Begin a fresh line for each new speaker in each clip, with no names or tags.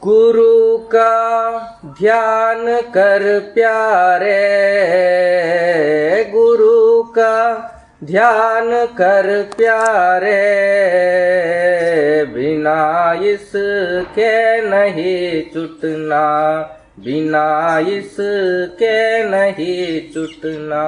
गुरु का ध्यान कर प्यारे, गुरु का ध्यान कर प्यारे, बिना इसके नहीं छूटना, बिना इसके नहीं छूटना।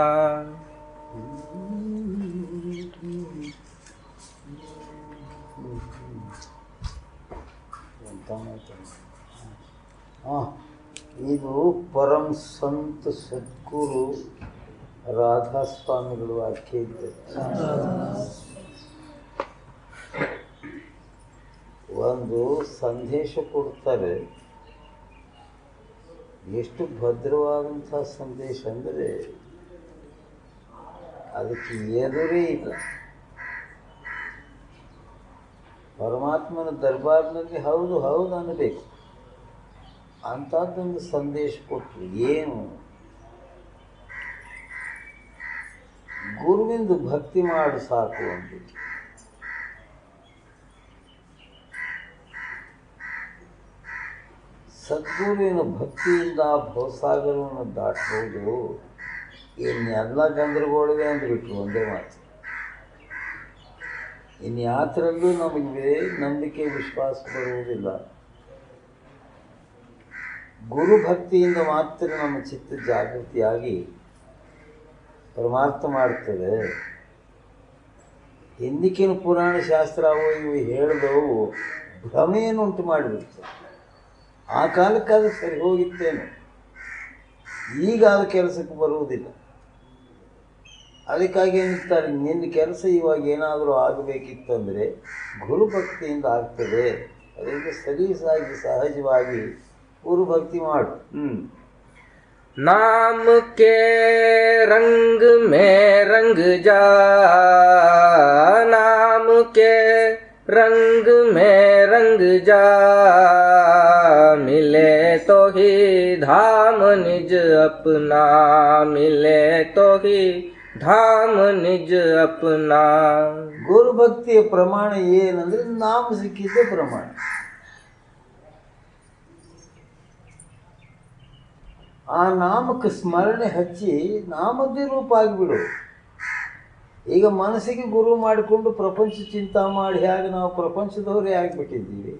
ಇದು ಪರಂ ಸಂತ ಸದ್ಗುರು ರಾಧಾ ಸ್ವಾಮಿಗಳು ವಾಕ್ಯ ಇದ್ದ ಒಂದು ಸಂದೇಶ ಕೊಡ್ತಾರೆ. ಎಷ್ಟು ಭದ್ರವಾದಂಥ ಸಂದೇಶ ಅಂದರೆ ಅದಕ್ಕೆ ಎದುರೇ ಇಲ್ಲ. ಪರಮಾತ್ಮನ ದರ್ಬಾರ್ನಲ್ಲಿ ಹೌದು ಹೌದು ಅನ್ನಬೇಕು ಅಂಥದ್ದೊಂದು ಸಂದೇಶ ಕೊಟ್ಟರು. ಏನು? ಗುರುವಿಂದ ಭಕ್ತಿ ಮಾಡು ಸಾಕು ಅಂದ್ಬಿಟ್ಟು. ಸದ್ಗುರುವಿನ ಭಕ್ತಿಯಿಂದ ಭವಸಾಗರವನ್ನು ದಾಟಬಹುದು. ಇನ್ನೆಲ್ಲ ಗಂಧರ್ಗಳಿವೆ ಅಂದ್ಬಿಟ್ರು ಒಂದೇ ಮಾತು. ಇನ್ಯಾತ್ರಲ್ಲೂ ನಮಗೆ ನಂಬಿಕೆ ವಿಶ್ವಾಸ ಬರುವುದಿಲ್ಲ. ಗುರು ಭಕ್ತಿಯಿಂದ ಮಾತ್ರ ನಮ್ಮ ಚಿತ್ತ ಜಾಗೃತಿಯಾಗಿ ಪರಮಾರ್ಥ ಮಾಡ್ತದೆ. ಹಿಂದಿಕಿನ ಪುರಾಣ ಶಾಸ್ತ್ರ ಅವು ಇವು ಹೇಳಿದವು ಭ್ರಮೆಯನ್ನು ಉಂಟು ಮಾಡಿಬಿಡ್ತವೆ. ಆ ಕಾಲಕ್ಕೆ ಅದು ಸರಿ ಹೋಗಿತ್ತೇನೆ, ಈಗ ಅದು ಕೆಲಸಕ್ಕೆ ಬರುವುದಿಲ್ಲ. ಅದಕ್ಕಾಗಿ ಏನಿರ್ತಾರೆ, ನಿನ್ನ ಕೆಲಸ ಇವಾಗ ಏನಾದರೂ ಆಗಬೇಕಿತ್ತಂದರೆ ಗುರುಭಕ್ತಿಯಿಂದ ಆಗ್ತದೆ. ಅದರಿಂದ ಸಲೀಸಾಗಿ ಸಹಜವಾಗಿ ಗುರು ಭಕ್ತಿ ಮಾಡು.
नाम के रंग में रंग जा, नाम के रंग में रंग जा, मिले तो ही धाम निज अपना, मिले तो ही धाम निज अपना.
ಗುರು ಭಕ್ತಿಯ ಪ್ರಮಾಣ ಏನಂದ್ರೆ ನಾಮ ಸಿಕ್ಕಿದ್ದೇ ಪ್ರಮಾಣ. ಆ ನಾಮಕ್ಕೆ ಸ್ಮರಣೆ ಹಚ್ಚಿ ನಾಮದ್ದೇ ರೂಪ ಆಗಿಬಿಡು. ಈಗ ಮನಸ್ಸಿಗೆ ಗುರು ಮಾಡಿಕೊಂಡು ಪ್ರಪಂಚ ಚಿಂತ ಮಾಡಿ ಹಾಗೆ ನಾವು ಪ್ರಪಂಚದವರೇ ಆಗಿಬಿಟ್ಟಿದ್ದೀವಿ.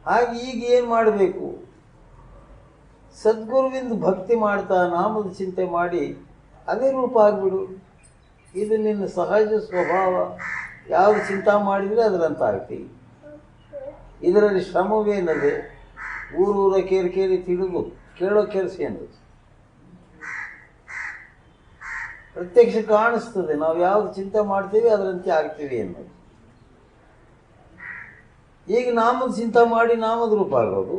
ಹಾಗೆ ಈಗ ಏನು ಮಾಡಬೇಕು? ಸದ್ಗುರುವಿಂದ ಭಕ್ತಿ ಮಾಡ್ತಾ ನಾಮದ ಚಿಂತೆ ಮಾಡಿ ಅದೇ ರೂಪ ಆಗಿಬಿಡು. ಇದು ನಿನ್ನ ಸಹಜ ಸ್ವಭಾವ. ಯಾವುದು ಚಿಂತ ಮಾಡಿದರೆ ಅದರಂತ ಆಗ್ತೀವಿ. ಇದರಲ್ಲಿ ಶ್ರಮವೇನದೆ? ಊರೂರ ಕೇರಿ ತಿಳಿದು ಕೇಳೋ ಕೆಲಸ ಏನು? ಪ್ರತ್ಯಕ್ಷ ಕಾಣಿಸ್ತದೆ. ನಾವು ಯಾವುದು ಚಿಂತೆ ಮಾಡ್ತೀವಿ ಅದರಂತೆ ಆಗ್ತೀವಿ ಅನ್ನೋದು. ಈಗ ನಾಮದ ಚಿಂತೆ ಮಾಡಿ ನಾಮದ ರೂಪ ಆಗೋದು.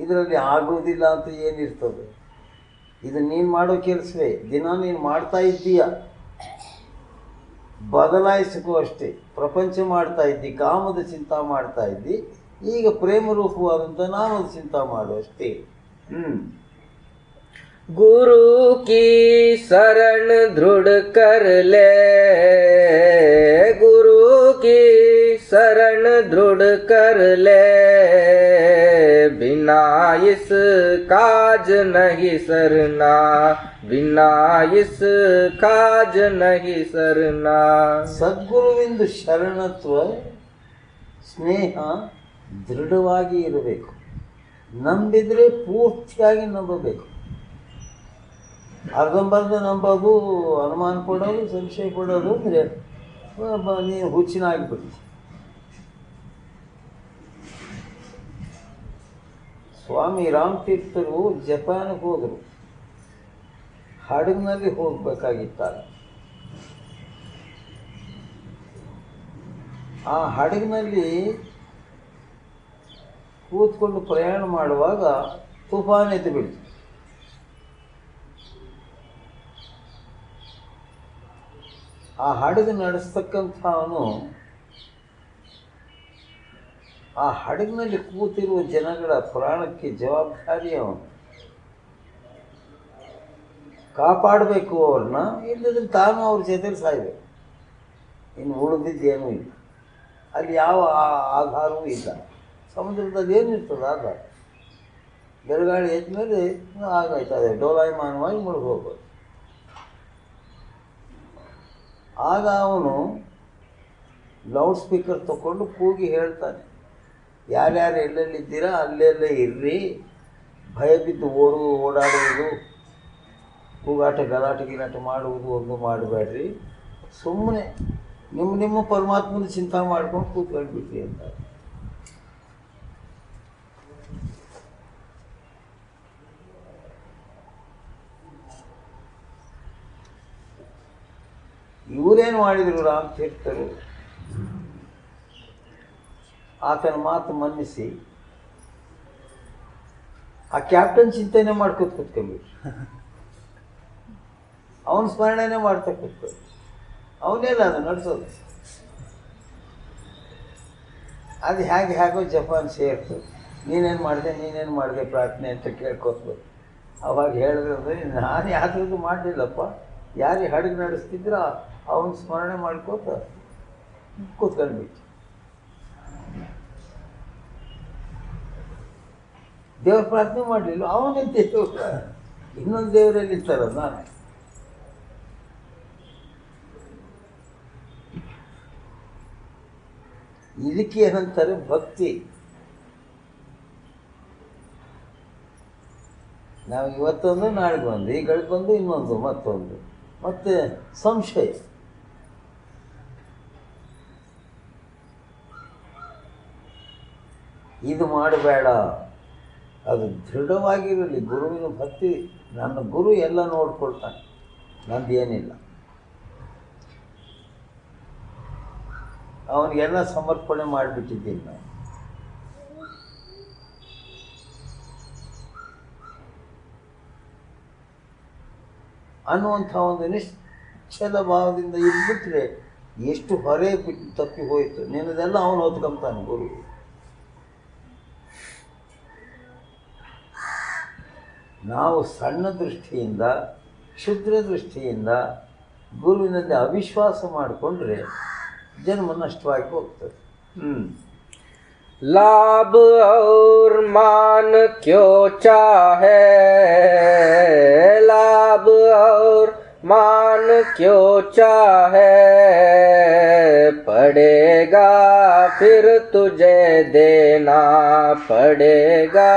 ಇದರಲ್ಲಿ ಆಗೋದಿಲ್ಲ ಅಂತ ಏನಿರ್ತದೆ? ಇದು ನೀನು ಮಾಡೋ ಕೆಲಸವೇ. ದಿನ ನೀನು ಮಾಡ್ತಾ ಇದ್ದೀಯ, ಬದಲಾಯಿಸಕ್ಕೂ ಅಷ್ಟೇ. ಪ್ರಪಂಚ ಮಾಡ್ತಾ ಇದ್ದಿ, ಕಾಮದ ಚಿಂತ ಮಾಡ್ತಾ ಇದ್ದಿ, ಈಗ ಪ್ರೇಮ ರೂಪವಾದಂಥ ನಾಮದ ಚಿಂತ ಮಾಡು ಅಷ್ಟೇ.
गुरु की शरण दृढ़ कर ले, गुरु की शरण दृढ़ कर ले, बिना इस काज नहीं सरना, बिना इस काज नहीं सरना.
ಸದ್ಗುರುವಿಂದ ಶರಣತ್ವ ಸ್ನೇಹ ದೃಢವಾಗಿ ಇರಬೇಕು. ನಂಬಿದರೆ ಪೂರ್ತಿಯಾಗಿ ನಂಬಬೇಕು. ಅರ್ಧಂಬರ್ಧ ನಂಬೋದು, ಅನುಮಾನ ಪಡೋದು, ಸಂಶಯ ಪಡೋದು ಅಂದರೆ ನೀನು ಹುಚ್ಚಿನಾಗಿಬಿಡ್ತಿ. ಸ್ವಾಮಿ ರಾಮತೀರ್ಥರು ಜಪಾನ್ಗೆ ಹೋದರು. ಹಡಗಿನಲ್ಲಿ ಹೋಗಬೇಕಾಗಿತ್ತಾಗ ಆ ಹಡಗಿನಲ್ಲಿ ಕೂತ್ಕೊಂಡು ಪ್ರಯಾಣ ಮಾಡುವಾಗ ತುಫಾನ್ ಎದ್ದು ಬಿಡ್ತು. ಆ ಹಡಗು ನಡೆಸ್ತಕ್ಕಂಥವನು ಆ ಹಡಗಿನಲ್ಲಿ ಕೂತಿರುವ ಜನಗಳ ಪ್ರಾಣಕ್ಕೆ ಜವಾಬ್ದಾರಿ ಅವನು. ಕಾಪಾಡಬೇಕು ಅವ್ರನ್ನ, ಇಲ್ಲದ್ರೆ ತಾನು ಅವ್ರ ಜೊತೆಲಿ ಸಾಯ್ಬೇಕು. ಇನ್ನು ಉಳಿದಿದ್ದೇನೂ ಇಲ್ಲ. ಅಲ್ಲಿ ಯಾವ ಆಧಾರವೂ ಇಲ್ಲ. ಸಮುದ್ರದಲ್ಲಿ ಏನಿರ್ತದೆ ಆಧಾರ? ಬೆಳಗಾಳಿ ಎದ್ಮೇಲೆ ಆಗಾಯ್ತದೆ, ಡೋಲಾಯಮಾನವಾಗಿ ಮುಳುಗಿ ಹೋಗೋದು. ಆಗ ಅವನು ಲೌಡ್ ಸ್ಪೀಕರ್ ತಗೊಂಡು ಕೂಗಿ ಹೇಳ್ತಾನೆ, ಯಾರ್ಯಾರು ಎಲ್ಲೆಲ್ಲಿದ್ದೀರಾ ಅಲ್ಲೆಲ್ಲೇ ಇರ್ರಿ, ಭಯ ಬಿದ್ದು ಓಡಾಡುವುದು, ಕೂಗಾಟ ಗಲಾಟೆ ಗಿಲಾಟೆ ಮಾಡುವುದು ಒಂದು ಮಾಡಬೇಡ್ರಿ, ಸುಮ್ಮನೆ ನಿಮ್ಮ ಪರಮಾತ್ಮನ ಚಿಂತೆ ಮಾಡ್ಕೊಂಡು ಕೂತ್ಕೊಂಡ್ಬಿಟ್ರಿ ಅಂತ. ಇವರೇನು ಮಾಡಿದರು? ರಾಮತೀರ್ಥರು ಆತನ ಮಾತು ಮನ್ನಿಸಿ ಆ ಕ್ಯಾಪ್ಟನ್ ಚಿಂತನೆ ಕೂತ್ಕೊಂಡ್ಬಿಟ್ರು. ಅವನ ಸ್ಮರಣೆನೇ ಮಾಡ್ತಾ ಕೂತ್ಕೊಂಡು ಅವನೇಲ್ಲ ಅದು ನಡೆಸೋದು. ಅದು ಹೇಗೋ ಜಪಾನ್ ಸೇರ್ತು. ನೀನೇನು ಮಾಡಿದೆ ಪ್ರಾರ್ಥನೆ ಅಂತ ಕೇಳ್ಕೊತ್ಬೋದು. ಅವಾಗ ಹೇಳಿದ್ರೆ ನಾನು ಯಾವ್ದು ಮಾಡಲಿಲ್ಲಪ್ಪ, ಯಾರಿಗೆ ಹಡಗು ನಡೆಸ್ತಿದ್ರ ಅವನ ಸ್ಮರಣೆ ಮಾಡ್ಕೋತ ಕೂತ್ಕೊಂಡ್ಬಿಟ್ಟು. ದೇವ್ರ ಪ್ರಾರ್ಥನೆ ಮಾಡಲಿಲ್ಲ, ಅವನೇ ದೇವ್ರ, ಇನ್ನೊಂದು ದೇವರಲ್ಲಿ ಇರ್ತಾರಲ್ಲ. ಇದಕ್ಕೆ ಏನಂತಾರೆ? ಭಕ್ತಿ. ನಾವು ಇವತ್ತೊಂದು ನಾಳೆಗೆ ಬಂದು, ಈ ಗಳಿಗೆ ಬಂದು ಇನ್ನೊಂದು ಮತ್ತೊಂದು, ಮತ್ತೆ ಸಂಶಯ. ಇದು ಮಾಡಬೇಡ, ಅದು ದೃಢವಾಗಿರಲಿ. ಗುರುವಿನ ಭಕ್ತಿ, ನನ್ನ ಗುರು ಎಲ್ಲ ನೋಡ್ಕೊಳ್ತಾನೆ, ನಂದೇನಿಲ್ಲ. ಅವನಿಗೆಲ್ಲ ಸಮರ್ಪಣೆ ಮಾಡಿಬಿಟ್ಟಿದ್ದೀನಿ ನಾನು. ಅನ್ನುವಂಥ ಒಂದು ನಿಶ್ಚಲ ಭಾವದಿಂದ ಇದ್ಬಿಟ್ರೆ ಎಷ್ಟು ಹೊರೆ ಬಿಟ್ಟು ತಪ್ಪಿ ಹೋಯಿತು. ನಿನ್ನದೆಲ್ಲ ಅವನು ಓದ್ಕೊಂತಾನೆ ಗುರು. ನಾವು ಸಣ್ಣ ದೃಷ್ಟಿಯಿಂದ, ಕ್ಷುದ್ರ ದೃಷ್ಟಿಯಿಂದ ಗುರುವಿನಲ್ಲಿ ಅವಿಶ್ವಾಸ ಮಾಡಿಕೊಂಡ್ರೆ ಜನ್ಮ ನಷ್ಟವಾಗಿ ಹೋಗ್ತದೆ.
लाभ और मान क्यों चाहे, लाभ और मान क्यों चाहे, पड़ेगा फिर तुझे देना, पड़ेगा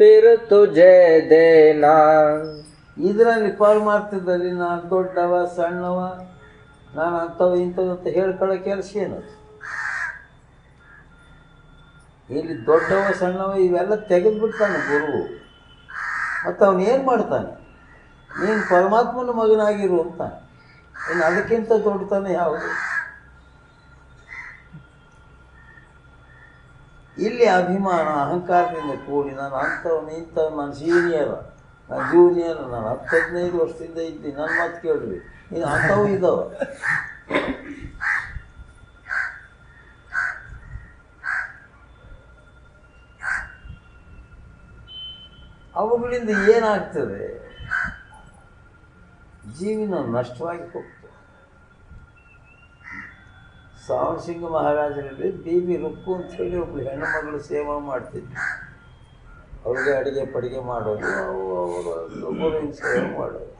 फिर तुझे देना.
ಇದರಲ್ಲಿ ಪರಮಾರ್ಥದಲ್ಲಿ ನಾನು ದೊಡ್ಡವ ಸಣ್ಣವ, ನಾನು ಅಂಥವು ಇಂಥವು ಅಂತ ಹೇಳ್ಕೊಳ್ಳೋ ಕೆಲಸ ಏನದು? ಇಲ್ಲಿ ದೊಡ್ಡವ ಸಣ್ಣವ ಇವೆಲ್ಲ ತೆಗೆದುಬಿಡ್ತಾನೆ ಗುರು. ಮತ್ತು ಅವನು ಏನು ಮಾಡ್ತಾನೆ? ನೀನು ಪರಮಾತ್ಮನ ಮಗನಾಗಿರು ಅಂತಾನೆ. ಇನ್ನು ಅದಕ್ಕಿಂತ ದೊಡ್ಡತಾನೆ ಯಾವುದು? ಇಲ್ಲಿ ಅಭಿಮಾನ ಅಹಂಕಾರದಿಂದ ಕೂಡಿ ನಾನು ಅಂಥವ್ನು ಇಂಥವ್ನು, ನಾನು ಸೀನಿಯರ್, ನಾನು ಜೂನಿಯರ್, ನಾನು 10-15 ವರ್ಷದಿಂದ ಇದ್ದೀನಿ, ನನ್ನ ಮಾತು ಕೇಳ್ರಿ, ಇನ್ನು ಅಂಥವು ಇದ್ದಾವೆ. ಅವುಗಳಿಂದ ಏನಾಗ್ತದೆ? ಜೀವನ ನಷ್ಟವಾಗಿ ಹೋಗ್ತದೆ. ಶ್ರಾವಣ ಸಿಂಗ ಮಹಾರಾಜರಲ್ಲಿ ಬಿ ರುಕ್ಕು ಅಂತೇಳಿ ಒಬ್ಬಳು ಹೆಣ್ಣು ಮಗಳು ಸೇವಾ ಮಾಡ್ತಿದ್ವಿ. ಅವ್ರಿಗೆ ಅಡುಗೆ ಪಡಿಗೆ ಮಾಡೋದು, ಅವರು ಗುರುವಿನ ಸೇವೆ ಮಾಡೋದು,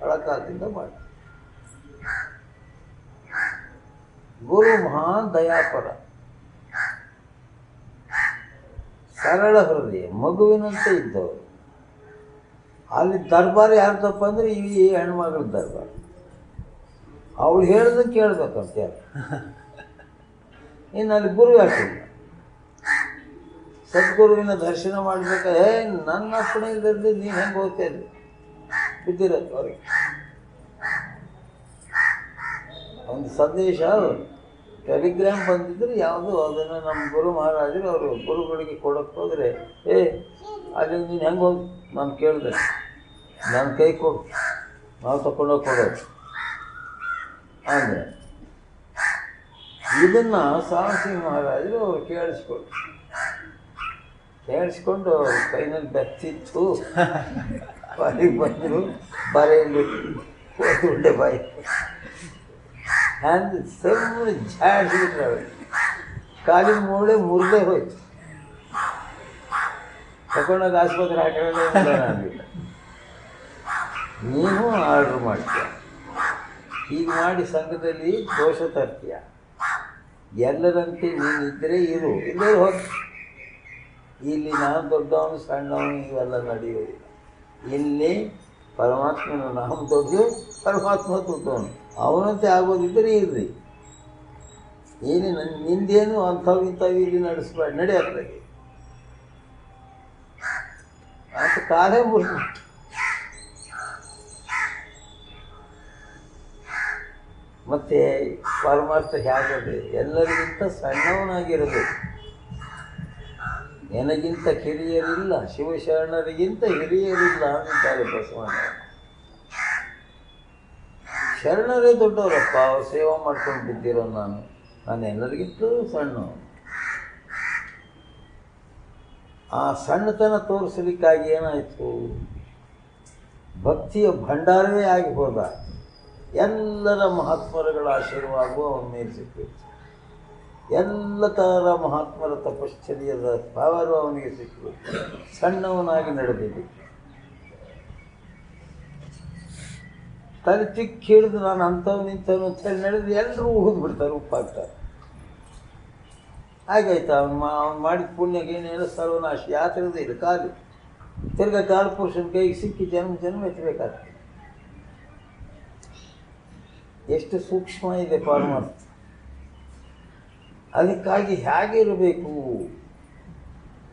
ಹಳಕಾಲದಿಂದ ಮಾಡಿ. ಗುರು ಮಹಾನ್ ದಯಾಪರ, ಸರಳ ಹೃದಯ, ಮಗುವಿನಂತೆ ಇದ್ದವರು. ಅಲ್ಲಿ ದರ್ಬಾರ್ ಯಾರ್ದಪ್ಪ ಅಂದರೆ ಈ ಹೆಣ್ಮಗಳ ದರ್ಬಾರ್. ಅವಳು ಹೇಳ್ದಂಗೆ ಕೇಳ್ಬೇಕಂತ ಯಾರು. ಇನ್ನು ಅಲ್ಲಿ ಗುರು ಯಾಕಿಲ್ಲ? ಸದ್ಗುರುವಿನ ದರ್ಶನ ಮಾಡಬೇಕಾದ್ರೆ ನನ್ನ ಅಪ್ಪಣೆ ಇಲ್ಲದೆ ನೀನು ಹೆಂಗೆ ಹೋಗ್ತಾ ಇದ್ದೆ ಬಿದ್ದಿರತ್ತೆ ಅವ್ರಿಗೆ. ಒಂದು ಸಂದೇಶ ಟೆಲಿಗ್ರಾಮ್ ಬಂದಿದ್ರೆ ಯಾವುದು, ಅದನ್ನು ನಮ್ಮ ಗುರು ಮಹಾರಾಜರು ಅವರು ಗುರುಗಳಿಗೆ ಕೊಡೋಕ್ಕೆ ಹೋದರೆ, ಅಲ್ಲಿ ನೀನು ಹೆಂಗೆ ಹೋಗಿ ನಾನು ಕೇಳಿದೆ, ನನ್ನ ಕೈ ಕೊಡು, ನಾವು ತಗೊಂಡೋಗಿ ಕೊಡೋದು ಅಂದರೆ. ಇದನ್ನು ಶ್ರಾವಣ ಮಹಾರಾಜರು ಅವರು ಕೇಳಿಸ್ಕೊಂಡು ಅವ್ರ ಕೈನಲ್ಲಿ ಬೆತ್ತಿತ್ತು, ಬಾಯಿಗೆ ಬಂದರು, ಬರೆಯಲ್ಲಿ ಉಂಡೆ ಬಾಯಿ ಹ್ಯಾಂಡ್ ಸುಮ್ಮನೆ ಜಾಡಿಸಿಬಿಟ್ರೆ ಕಾಲಿನ ಮೂಳೆ ಮುರಿದೇ ಹೋಯ್ತು. ತಗೊಂಡಾಗ ಆಸ್ಪತ್ರೆ ಹಾಕೊಳ್ಳೋದೇ ನನಗೆ. ನೀನು ಆರ್ಡ್ರ್ ಮಾಡ್ತೀಯ, ಹೀಗೆ ಮಾಡಿ ಸಂಘದಲ್ಲಿ ದೋಷ ತರ್ತೀಯ. ಎಲ್ಲರಂತೆ ನೀನಿದ್ದರೆ ಇರು, ಇಲ್ಲೇ ಹೋಗಿ. ಇಲ್ಲಿ ನಾನು ದೊಡ್ಡವನು ಸಣ್ಣವನು ಇವೆಲ್ಲ ನಡೆಯೋದಿಲ್ಲ. ಇಲ್ಲಿ ಪರಮಾತ್ಮನು ನಾವು ದೊಡ್ಡ, ಪರಮಾತ್ಮ ದೊಡ್ಡವನು. ಅವನಂತೆ ಆಗೋದಿದ್ದರೆ ಇರ್ರಿ. ಏನು ನಿಂದೇನು ಅಂಥವು ಇಂಥವು ಇಲ್ಲಿ ನಡೆಸ್ಬೇಡ, ನಡೆಯತ್ಲಾಗೆ ಅಂತ ಕಾಲೇ ಮುರಿದು. ಮತ್ತೆ ಪರಮಾರ್ಥ ಹೇಗದೆ ಎಲ್ಲರಿಗಿಂತ ಸಣ್ಣವನಾಗಿರಬೇಕು. ನನಗಿಂತ ಕಿರಿಯರಿಲ್ಲ, ಶಿವಶರಣರಿಗಿಂತ ಹಿರಿಯರಿಲ್ಲ ಅಂತಾರೆ ಬಸವಣ್ಣ. ಶರಣರೇ ದೊಡ್ಡವರಪ್ಪ, ಅವ್ರು ಸೇವಾ ಮಾಡ್ಕೊಂಡು ಬಿದ್ದಿರೋ ನಾನು ಎಲ್ಲರಿಗಿಂತಲೂ ಸಣ್ಣವನು. ಆ ಸಣ್ಣತನ ತೋರಿಸಲಿಕ್ಕಾಗಿ ಏನಾಯಿತು, ಭಕ್ತಿಯ ಭಂಡಾರವೇ ಆಗಿ ಹೋದ. ಎಲ್ಲರ ಮಹಾತ್ಮರುಗಳ ಆಶೀರ್ವಾದವೂ ಅವನ ಮೇಲೆ ಸಿಕ್ಕಿತ್ತು. ಎಲ್ಲ ಥರ ಮಹಾತ್ಮರ ತಪಶ್ಚರ್ಯದ ಪವರು ಅವನಿಗೆ ಸಿಕ್ಕಿತ್ತು. ಸಣ್ಣವನಾಗಿ ನಡೆದಿದ್ದೆ. ತಲೆ ಚಿಕ್ಕ ಹಿಡಿದು ನಾನು ಅಂಥವ್ನು ನಿಂತವನು ಅಂತ ಹೇಳಿ ನಡೆದು ಎಲ್ಲರೂ ಹೋಗ್ಬಿಡ್ತಾರೆ, ಉಪ್ಪಾಗ್ತಾರೆ. ಹಾಗಾಯ್ತು. ಅವ್ನು ಮಾಡಿದ ಪುಣ್ಯಕ್ಕೆ ಏನೇನೋ ಸರ್ವನಾಶ. ಯಾತ್ರದ ಇಲ್ಲ ಕಾಲು ತಿರ್ಗ ಕಾಲು ಪುರುಷನ ಕೈಗೆ ಸಿಕ್ಕಿ ಜನ್ಮ ಎತ್ತಬೇಕಾಗ್ತದೆ. ಎಷ್ಟು ಸೂಕ್ಷ್ಮ ಇದೆ ಪರಮಾರ್ಥ. ಅದಕ್ಕಾಗಿ ಹೇಗೆ ಇರಬೇಕು,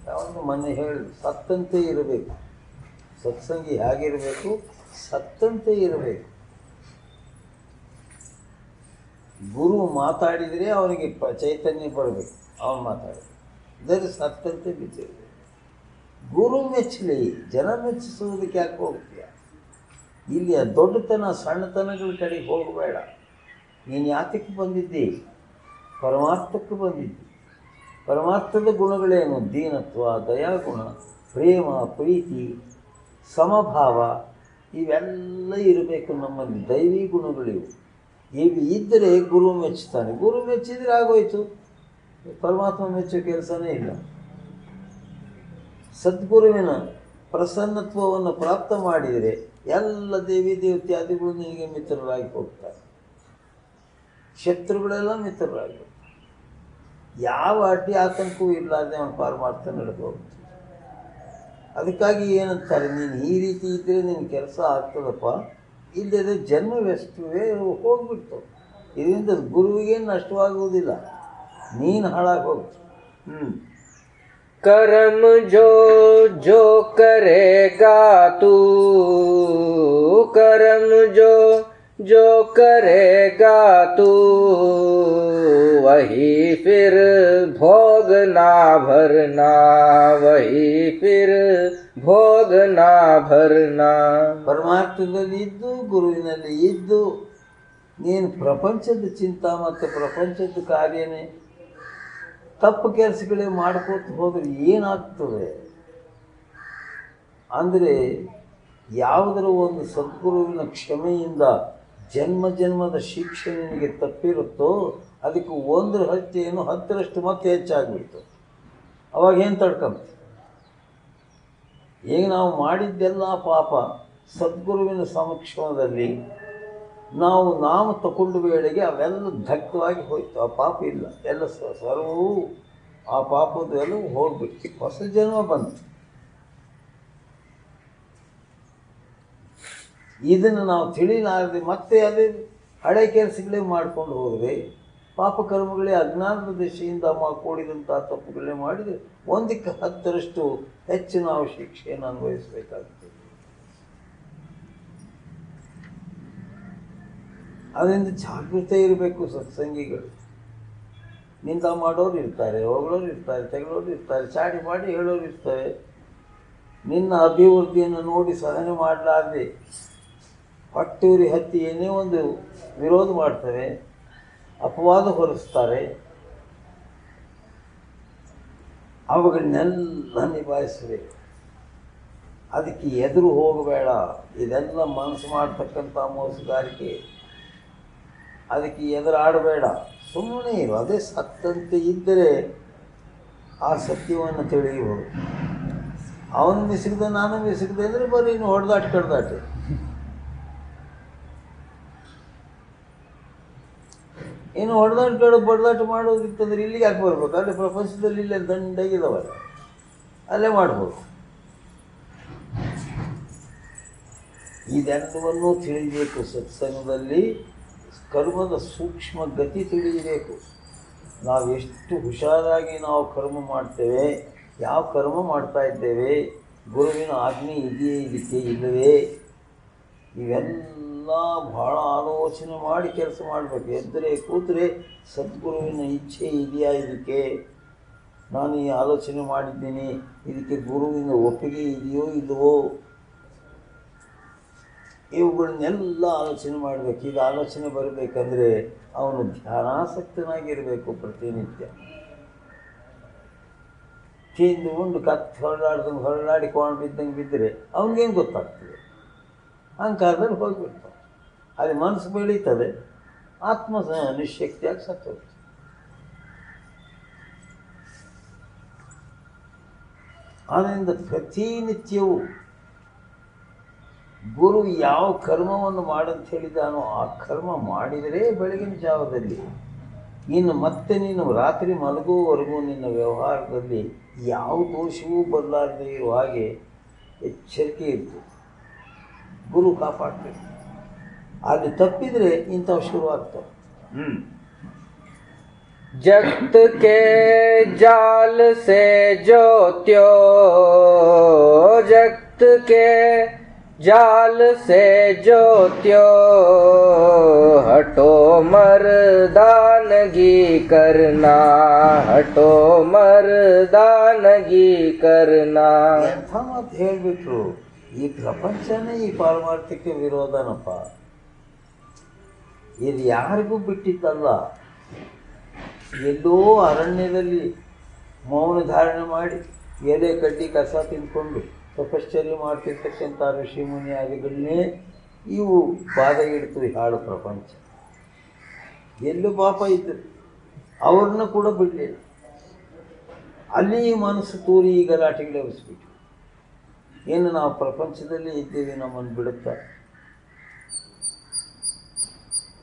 ಯಾವುದು ಮೊನ್ನೆ ಹೇಳಿ ಸತ್ತಂತೆ ಇರಬೇಕು. ಸತ್ಸಂಗಿ ಹೇಗಿರಬೇಕು, ಸತ್ತಂತೆ ಇರಬೇಕು. ಗುರು ಮಾತಾಡಿದರೆ ಅವನಿಗೆ ಚೈತನ್ಯ ಬರಬೇಕು, ಅವನು ಮಾತಾಡಬೇಕು. ಇದರ ಸತ್ತಂತೆ ಬಿದ್ದಿರಬೇಕು. ಗುರು ಮೆಚ್ಚಲಿ, ಜನ ಮೆಚ್ಚಿಸುವುದಕ್ಕೆ ಯಾಕೆ ಹೋಗ್ತೀಯ? ಇಲ್ಲಿ ದೊಡ್ಡತನ ಸಣ್ಣತನಗಳ ಕಡೆಗೆ ಹೋಗಬೇಡ. ನೀನು ಯಾತಕ್ಕೆ ಬಂದಿದ್ದಿ? ಪರಮಾರ್ಥಕ್ಕೆ ಬಂದಿದ್ದಿ. ಪರಮಾರ್ಥದ ಗುಣಗಳೇನು? ದೀನತ್ವ, ದಯಾಗುಣ, ಪ್ರೇಮ, ಪ್ರೀತಿ, ಸಮಭಾವ ಇವೆಲ್ಲ ಇರಬೇಕು ನಮ್ಮಲ್ಲಿ. ದೈವಿ ಗುಣಗಳಿವು. ಇವು ಇದ್ದರೆ ಗುರು ಮೆಚ್ಚುತ್ತಾನೆ. ಗುರು ಮೆಚ್ಚಿದರೆ ಆಗೋಯ್ತು. ಪರಮಾತ್ಮ ಮೆಚ್ಚೋ ಕೆಲಸನೇ ಇಲ್ಲ. ಸದ್ಗುರುವಿನ ಪ್ರಸನ್ನತ್ವವನ್ನು ಪ್ರಾಪ್ತ ಮಾಡಿದರೆ ಎಲ್ಲ ದೇವಿ ದೇವತ್ಯಾದಿಗಳು ನಿನಗೆ ಮಿತ್ರರಾಗಿ ಹೋಗ್ತಾರೆ. ಶತ್ರುಗಳೆಲ್ಲ ಮಿತ್ರರಾಗಿ ಹೋಗ್ತಾರೆ. ಯಾವ ಅಡ್ಡಿ ಆತಂಕವೂ ಇಲ್ಲದೆ ಅವನ ಪರಮಾರ್ಥ ನಡೆದು ಹೋಗ್ತದೆ. ಅದಕ್ಕಾಗಿ ಏನಂತಾರೆ, ನೀನು ಈ ರೀತಿ ಇದ್ದರೆ ನಿನ್ನ ಕೆಲಸ ಆಗ್ತದಪ್ಪ, ಇಲ್ಲದೆ ಜನ್ಮವೆಷ್ಟುವೇ ಹೋಗ್ಬಿಡ್ತು. ಇದರಿಂದ ಗುರುವಿಗೇನು ನಷ್ಟವಾಗುವುದಿಲ್ಲ, ನೀನು ಹಾಳಾಗಿ ಹೋಗ್ತು.
कर्म जो जो करेगा तू, कर्म जो जो करेगा तू, वही फिर भोगना भरना, वही फिर भोगना भरना.
ಪರಮಾರ್ಥದಲ್ಲಿ ಇದ್ದು, ಗುರುವಿನಲ್ಲಿ ಇದ್ದು, ನೀನು ಪ್ರಪಂಚದ ಚಿಂತ ಮತ್ತು ಪ್ರಪಂಚದ ಕಾರ್ಯನೇ ತಪ್ಪು ಕೆಲಸಗಳೇ ಮಾಡ್ಕೋತ ಹೋದರೆ ಏನಾಗ್ತದೆ ಅಂದರೆ, ಯಾವುದರ ಒಂದು ಸದ್ಗುರುವಿನ ಕ್ಷಮೆಯಿಂದ ಜನ್ಮ ಜನ್ಮದ ಶಿಕ್ಷೆ ನಿನಗೆ ತಪ್ಪಿರುತ್ತೋ ಅದಕ್ಕೆ 1 ಹತ್ಯೆಯನ್ನು 10ರಷ್ಟು ಮತ್ತೆ ಹೆಚ್ಚಾಗ್ಬಿಡ್ತು. ಅವಾಗ ಏನು ತಡ್ಕೊಂತ? ಈಗ ನಾವು ಮಾಡಿದ್ದೆಲ್ಲ ಪಾಪ ಸದ್ಗುರುವಿನ ಸಮಕ್ಷಮದಲ್ಲಿ ನಾವು ನಾಮ ತಗೊಂಡು ವೇಳೆಗೆ ಅವೆಲ್ಲ ದಗ್ಧವಾಗಿ ಹೋಯ್ತು. ಆ ಪಾಪ ಇಲ್ಲ, ಎಲ್ಲ ಸರ್ವೂ ಆ ಪಾಪದ ಎಲ್ಲವೂ ಹೋಗ್ಬಿಟ್ಟು ಹೊಸ ಜನ್ಮ ಬಂತು. ಇದನ್ನು ನಾವು ತಿಳಿಲಾರದೆ ಮತ್ತೆ ಅದೇ ಹಳೆ ಕೆಲಸಗಳೇ ಮಾಡ್ಕೊಂಡು ಹೋದರೆ, ಪಾಪಕರ್ಮಗಳೇ ಅಜ್ಞಾನದ ದಶೆಯಿಂದ ಕೂಡಿದಂಥ ತಪ್ಪುಗಳೇ ಮಾಡಿದರೆ 1ಕ್ಕೆ 10ರಷ್ಟು ಹೆಚ್ಚು ನಾವು ಶಿಕ್ಷೆಯನ್ನು ಅನುಭವಿಸಬೇಕಾಗ್ತದೆ. ಅದರಿಂದ ಜಾಗೃತೆ ಇರಬೇಕು ಸತ್ಸಂಗಿಗಳು. ನಿಂದ ಮಾಡೋರು ಇರ್ತಾರೆ, ಹೊಗಳೋರು ಇರ್ತಾರೆ, ತೆಗಳೋರು ಇರ್ತಾರೆ, ಚಾಡಿ ಮಾಡಿ ಹೇಳೋರು ಇರ್ತಾರೆ. ನಿನ್ನ ಅಭಿವೃದ್ಧಿಯನ್ನು ನೋಡಿ ಸಹನೆ ಮಾಡಲಾರದೆ ಹೊಟ್ಟೂರಿ ಹತ್ತಿ ಏನೇ ಒಂದು ವಿರೋಧ ಮಾಡ್ತಾರೆ, ಅಪವಾದ ಹೊರಿಸ್ತಾರೆ. ಅವುಗಳನ್ನೆಲ್ಲ ನಿಭಾಯಿಸಬೇಕು. ಅದಕ್ಕೆ ಎದುರು ಹೋಗಬೇಡ. ಇದೆಲ್ಲ ಮನಸ್ಸು ಮಾಡ್ತಕ್ಕಂಥ ಮೋಸಗಾರಿಕೆ. ಅದಕ್ಕೆ ಎದುರಾಡಬೇಡ. ಸುಮ್ಮನೆ ಇರು. ಅದೇ ಸತ್ತಂತೆ ಇದ್ದರೆ ಆ ಸತ್ಯವನ್ನು ತಿಳಿಯಬಹುದು. ಅವನು ಮಿಸಿಕ್ದ ನಾನು ಮಿಸಿಕ್ದೆ ಅಂದರೆ ಬರೀ ಇನ್ನು ಹೊಡೆದಾಟ ಕಡ್ದಾಟ. ಇನ್ನು ಹೊಡೆದಾಟ ಬಡ್ದಾಟ ಮಾಡೋದಿತ್ತಂದ್ರೆ ಇಲ್ಲಿಗೆ ಯಾಕೆ ಬರ್ಬೇಕು? ಅಲ್ಲಿ ಪ್ರಪಂಚದಲ್ಲಿ ಇಲ್ಲೇ ದಂಡಾಗಿದ್ದಾವಲ್ಲ, ಅಲ್ಲೇ ಮಾಡ್ಬೋದು. ಇದೆಲ್ಲವನ್ನೂ ತಿಳಿಯಬೇಕು. ಸತ್ಸಂಗದಲ್ಲಿ ಕರ್ಮದ ಸೂಕ್ಷ್ಮ ಗತಿ ತಿಳಿಯಬೇಕು. ನಾವು ಎಷ್ಟು ಹುಷಾರಾಗಿ ನಾವು ಕರ್ಮ ಮಾಡ್ತೇವೆ, ಯಾವ ಕರ್ಮ ಮಾಡ್ತಾ ಇದ್ದೇವೆ, ಗುರುವಿನ ಆಜ್ಞೆ ಇದೆಯೇ ಇದಕ್ಕೆ ಇಲ್ಲವೇ, ಇವೆಲ್ಲ ಭಾಳ ಆಲೋಚನೆ ಮಾಡಿ ಕೆಲಸ ಮಾಡಬೇಕು. ಎದ್ದರೆ ಕೂತರೆ ಸದ್ಗುರುವಿನ ಇಚ್ಛೆ ಇದೆಯಾ ಇದಕ್ಕೆ, ನಾನು ಈ ಆಲೋಚನೆ ಮಾಡಿದ್ದೀನಿ, ಇದಕ್ಕೆ ಗುರುವಿನ ಒಪ್ಪಿಗೆ ಇದೆಯೋ ಇಲ್ಲವೋ, ಇವುಗಳನ್ನೆಲ್ಲ ಆಲೋಚನೆ ಮಾಡಬೇಕು. ಈಗ ಆಲೋಚನೆ ಬರಬೇಕಂದ್ರೆ ಅವನು ಧ್ಯಾನಾಸಕ್ತನಾಗಿರಬೇಕು. ಪ್ರತಿನಿತ್ಯ ತಿಂದು ಉಂಡು ಹೊರಳಾಡಿಕೊಂಡು ಬಿದ್ದರೆ ಅವನಿಗೇನು ಗೊತ್ತಾಗ್ತದೆ? ಅಹಂಕಾರದಲ್ಲಿ ಹೋಗಿಬಿಡ್ತಾನೆ. ಅಲ್ಲಿ ಮನಸ್ಸು ಬೆಳೀತದೆ, ಆತ್ಮ ನಿಶಕ್ತಿಯಾಗಿ ಸತ್ತೋಗ್ತದೆ. ಆದ್ದರಿಂದ ಪ್ರತಿನಿತ್ಯವೂ ಗುರು ಯಾವ ಕರ್ಮವನ್ನು ಮಾಡಂತ ಹೇಳಿದಾನೋ ಆ ಕರ್ಮ ಮಾಡಿದರೆ ಬೆಳಗಿನ ಜಾವದಲ್ಲಿ, ಇನ್ನು ಮತ್ತೆ ನೀನು ರಾತ್ರಿ ಮಲಗುವವರೆಗೂ ನಿನ್ನ ವ್ಯವಹಾರದಲ್ಲಿ ಯಾವ ದೋಷವೂ ಬರಲಾರದೆ ಇರುವ ಹಾಗೆ ಎಚ್ಚರಿಕೆ ಇರ್ತದೆ. ಗುರು ಕಾಪಾಡ್ಬೇಕು. ಅಲ್ಲಿ ತಪ್ಪಿದರೆ ಇಂಥವು ಶುರುವಾಗ್ತವೆ.
जगत के जाल से ज्योत्यो, जगत के जाल से ज्योत्यो, हटो मर्दानगी करना, हटो मर्दानगी करना.
ಎಂಥ ಮಾತು ಹೇಳಿಬಿಟ್ರು. ಈ ಪ್ರಪಂಚನೇ ಈ ಪಾರಮಾರ್ಥಿಕ ವಿರೋಧನಪ್ಪ. ಇದು ಯಾರಿಗೂ ಬಿಟ್ಟಿದ್ದಲ್ಲ. ಎಲ್ಲೋ ಅರಣ್ಯದಲ್ಲಿ ಮೌನ ಧಾರಣೆ ಮಾಡಿ ಎಲೆ ಕಡ್ಡಿ ಕಸ ತಿಂದ್ಕೊಂಡು ತಪಶ್ಚರ್ಯ ಮಾಡ್ತಿರ್ತಕ್ಕಂಥ ಋಷಿ ಮುನಿಯಾದಿಗಳನ್ನೇ ಇವು ಬಾಧೆ ಇಡ್ತು ಈ ಹಾಳು ಪ್ರಪಂಚ. ಎಲ್ಲೂ ಪಾಪ ಇದ್ದರು, ಅವ್ರನ್ನ ಕೂಡ ಬಿಡಲಿಲ್ಲ. ಅಲ್ಲಿ ಮನಸ್ಸು ತೂರಿ ಈ ಗಲಾಟೆಗೆ ಎಬ್ಬಿಸ್ಬಿಟ್ಟು ಏನು ನಾವು ಪ್ರಪಂಚದಲ್ಲಿ ಇದ್ದೀವಿ, ನಮ್ಮನ್ನು ಬಿಡುತ್ತಾರೆ.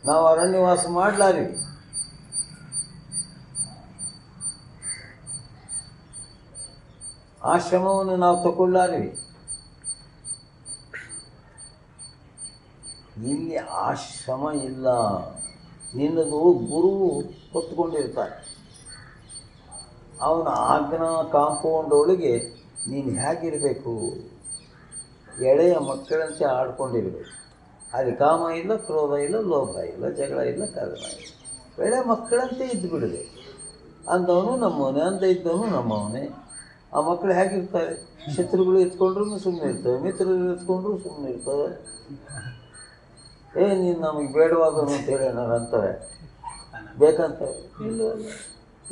ನಾವು ಅರಣ್ಯವಾಸ ಮಾಡಲಾರಿವಿ. ಆಶ್ರಮವನ್ನು ನಾವು ತಗೊಳ್ಳಾರಿವಿ. ಇಲ್ಲಿ ಆಶ್ರಮ ಇಲ್ಲ. ನಿನ್ನದು ಗುರು ಹೊತ್ತುಕೊಂಡಿರ್ತಾರೆ. ಅವನ ಆಜ್ಞಾ ಕಾಂಪೌಂಡ್ ಒಳಗೆ ನೀನು ಹೇಗಿರಬೇಕು? ಎಳೆಯ ಮಕ್ಕಳಂತೆ ಆಡ್ಕೊಂಡಿರಬೇಕು. ಅಲ್ಲಿ ಕಾಮ ಇಲ್ಲ, ಕ್ರೋಧ ಇಲ್ಲ, ಲೋಭ ಇಲ್ಲ, ಜಗಳ ಇಲ್ಲ, ಕರ್ಮ ಇಲ್ಲ. ಎಳೆ ಮಕ್ಕಳಂತೆ ಇದ್ದು ಬಿಡದೆ. ಅಂದವನು ನಮ್ಮವನೇ, ಅಂತ ಇದ್ದವನು ನಮ್ಮವನೇ. ಆ ಮಕ್ಕಳು ಹೇಗಿರ್ತಾರೆ? ಶತ್ರುಗಳು ಎತ್ಕೊಂಡ್ರೂ ಸುಮ್ಮನೆ ಇರ್ತವೆ, ಮಿತ್ರರು ಎತ್ಕೊಂಡ್ರೂ ಸುಮ್ಮನೆ ಇರ್ತವೆ. ನೀನು ನಮಗೆ ಬೇಡವಾದನು ಅಂತ ಹೇಳಿ ನಾನು ಅಂತಾರೆ, ಬೇಕಂತವೆ ಇಲ್ಲ,